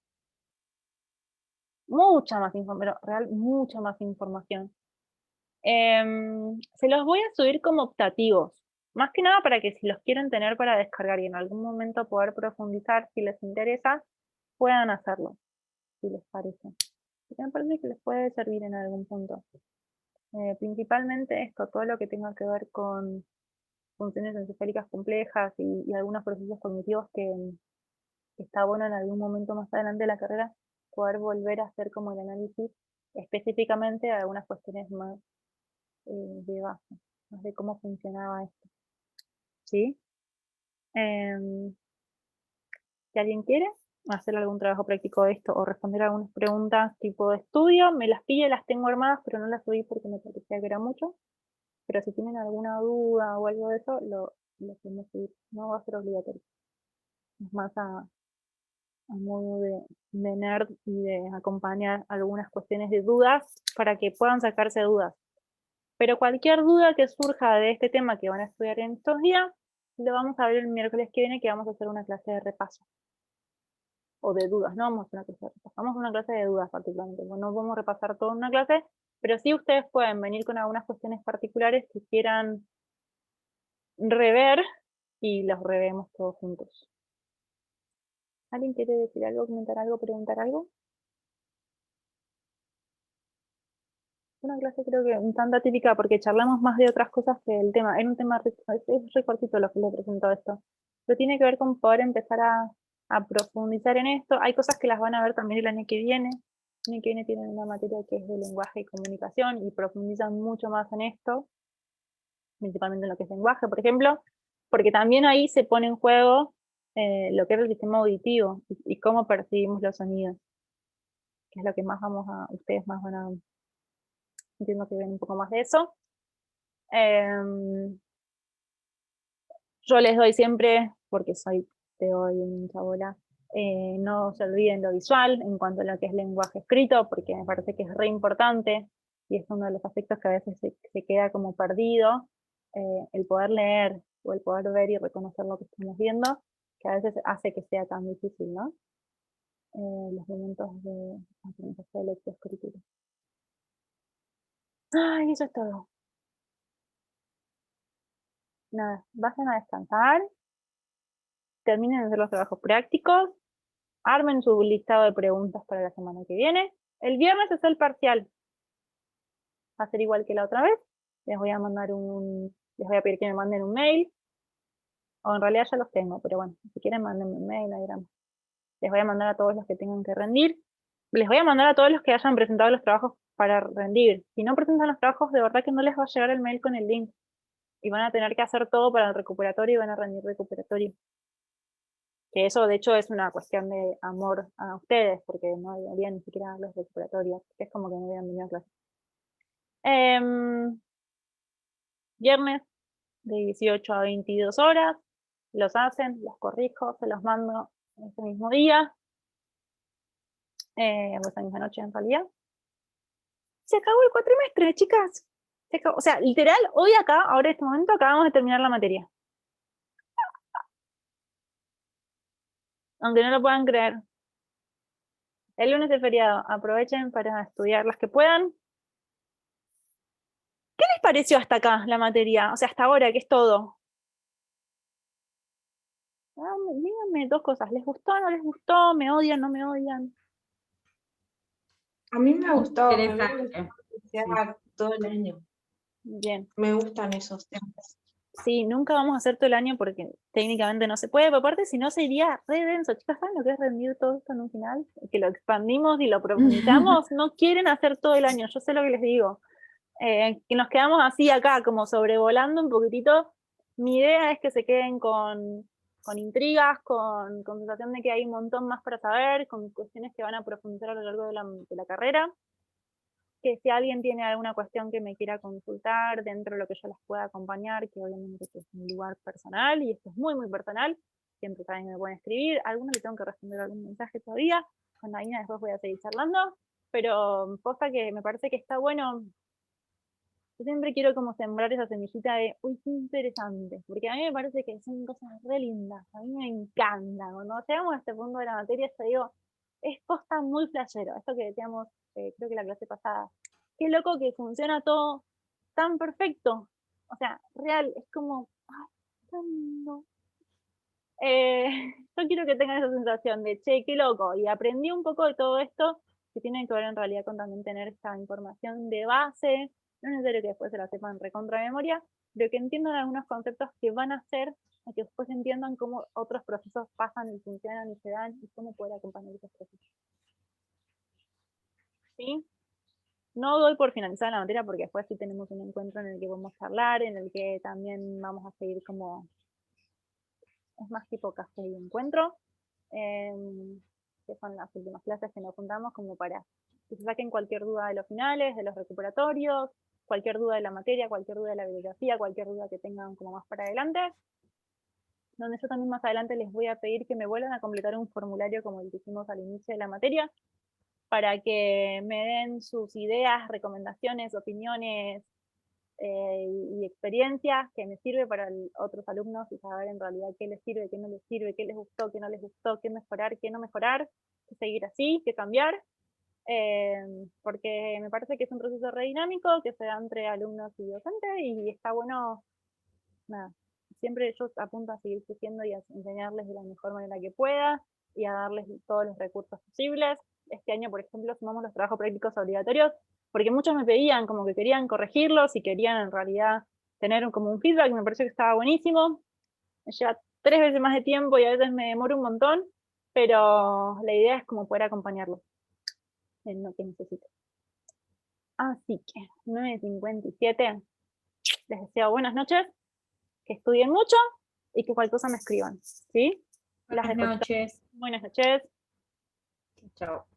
Mucha más información, pero mucha más información. Se los voy a subir como optativos. Más que nada para que si los quieren tener para descargar y en algún momento poder profundizar si les interesa, puedan hacerlo, si les parece. Porque me parece que les puede servir en algún punto. Principalmente esto, todo lo que tenga que ver con funciones encefálicas complejas y algunos procesos cognitivos que está bueno en algún momento más adelante de la carrera poder volver a hacer como el análisis específicamente de algunas cuestiones más de base, más de cómo funcionaba esto. ¿Sí? Si alguien quiere hacer algún trabajo práctico de esto o responder algunas preguntas tipo de estudio, me las pille, las tengo armadas, pero no las subí porque me parecía que era mucho. Pero si tienen alguna duda o algo de eso, lo podemos subir. No va a ser obligatorio. Es más a modo de nerd y de acompañar algunas cuestiones de dudas para que puedan sacarse dudas. Pero cualquier duda que surja de este tema que van a estudiar en estos días, lo vamos a ver el miércoles que viene, que vamos a hacer una clase de repaso. O de dudas, no vamos a hacer una clase de repaso, vamos a hacer una clase de dudas particularmente. No vamos a repasar toda una clase, pero sí ustedes pueden venir con algunas cuestiones particulares que quieran rever y los revemos todos juntos. ¿Alguien quiere decir algo, comentar algo, preguntar algo? Una clase creo que un tanto atípica porque charlamos más de otras cosas que el tema. Era un tema, es re cortito lo que le presentó esto. Pero tiene que ver con poder empezar a profundizar en esto. Hay cosas que las van a ver también el año que viene. El año que viene tienen una materia que es de lenguaje y comunicación y profundizan mucho más en esto, principalmente en lo que es lenguaje, por ejemplo, porque también ahí se pone en juego lo que es el sistema auditivo y cómo percibimos los sonidos, que es lo que más ustedes más van a, entiendo que ven un poco más de eso. Yo les doy siempre, porque te doy mucha bola, no se olviden lo visual en cuanto a lo que es lenguaje escrito, porque me parece que es re importante y es uno de los aspectos que a veces se queda como perdido, el poder leer o el poder ver y reconocer lo que estamos viendo, que a veces hace que sea tan difícil, ¿no? Los momentos de aprendizaje de lectoescritura. Ay, eso es todo. Nada, vayan a descansar, terminen de hacer los trabajos prácticos, armen su listado de preguntas para la semana que viene. El viernes es el parcial. Va a ser igual que la otra vez. Les voy a pedir que me manden un mail. O en realidad ya los tengo, pero bueno, si quieren mándenme un mail, ahí verán. Les voy a mandar a todos los que tengan que rendir. Les voy a mandar a todos los que hayan presentado los trabajos para rendir. Si no presentan los trabajos, de verdad que no les va a llegar el mail con el link. Y van a tener que hacer todo para el recuperatorio y van a rendir recuperatorio. Que eso de hecho es una cuestión de amor a ustedes, porque no deberían ni siquiera los recuperatorios, es como que no hubieran venido a clase. Viernes de 18 a 22 horas, los hacen, los corrijo, se los mando ese mismo día, o esa misma noche en realidad. Se acabó el cuatrimestre, chicas. O sea, literal, hoy acá, ahora en este momento, acabamos de terminar la materia. Aunque no lo puedan creer. El lunes de feriado, aprovechen para estudiar las que puedan. ¿Qué les pareció hasta acá la materia? O sea, hasta ahora, que es todo. Díganme dos cosas. ¿Les gustó, no les gustó? ¿Me odian, no me odian? A mí me gustó, me hubiera Interesante. gustado que sea todo el año. Bien. Me gustan esos temas. Sí, nunca vamos a hacer todo el año porque técnicamente no se puede, pero aparte si no sería re denso. Chicas, ¿saben lo que es rendir todo esto en un final? Que lo expandimos y lo profundizamos. No quieren hacer todo el año, yo sé lo que les digo. Que nos quedamos así acá, como sobrevolando un poquitito. Mi idea es que se queden con intrigas, con sensación de que hay un montón más para saber, con cuestiones que van a profundizar a lo largo de la carrera. Que si alguien tiene alguna cuestión que me quiera consultar dentro de lo que yo las pueda acompañar, que obviamente es un lugar personal, y esto es muy, muy personal, siempre saben que me pueden escribir, algunos le tengo que responder algún mensaje todavía, con Daina después voy a seguir charlando, pero posta que me parece que está bueno. Yo siempre quiero como sembrar esa semillita de, uy, qué interesante, porque a mí me parece que son cosas re lindas, a mí me encanta. Cuando llegamos a este punto de la materia, yo digo, es posta muy flashero, esto que decíamos, creo que la clase pasada, qué loco que funciona todo tan perfecto, o sea, real, es como, ay, tan lindo. Yo quiero que tengan esa sensación de, che, qué loco, y aprendí un poco de todo esto, que tiene que ver en realidad con también tener esta información de base, no es necesario que después se la sepan recontra memoria, pero que entiendan algunos conceptos que van a hacer, y que después entiendan cómo otros procesos pasan y funcionan y se dan, y cómo poder acompañar esos procesos. ¿Sí? No doy por finalizada la materia porque después sí tenemos un encuentro en el que podemos charlar, en el que también vamos a seguir como, es más tipo café y encuentro, que son las últimas clases que nos juntamos como para que se saquen cualquier duda de los finales, de los recuperatorios, cualquier duda de la materia, cualquier duda de la bibliografía, cualquier duda que tengan como más para adelante, donde yo también más adelante les voy a pedir que me vuelvan a completar un formulario como el que hicimos al inicio de la materia, para que me den sus ideas, recomendaciones, opiniones y experiencias que me sirve para otros alumnos y saber en realidad qué les sirve, qué no les sirve, qué les gustó, qué no les gustó, qué mejorar, qué no mejorar, qué seguir así, qué cambiar, porque me parece que es un proceso re dinámico que se da entre alumnos y docentes y está bueno, nada, siempre yo apunto a seguir creciendo y a enseñarles de la mejor manera que pueda y a darles todos los recursos posibles. Este año, por ejemplo, sumamos los trabajos prácticos obligatorios, porque muchos me pedían como que querían corregirlos y querían en realidad tener como un feedback, me pareció que estaba buenísimo. Me lleva 3 veces más de tiempo y a veces me demoro un montón, pero la idea es como poder acompañarlos en lo que necesiten. Así que, 9:57, les deseo buenas noches, que estudien mucho y que cualquier cosa me escriban, ¿sí? Buenas noches. Buenas noches. Chao.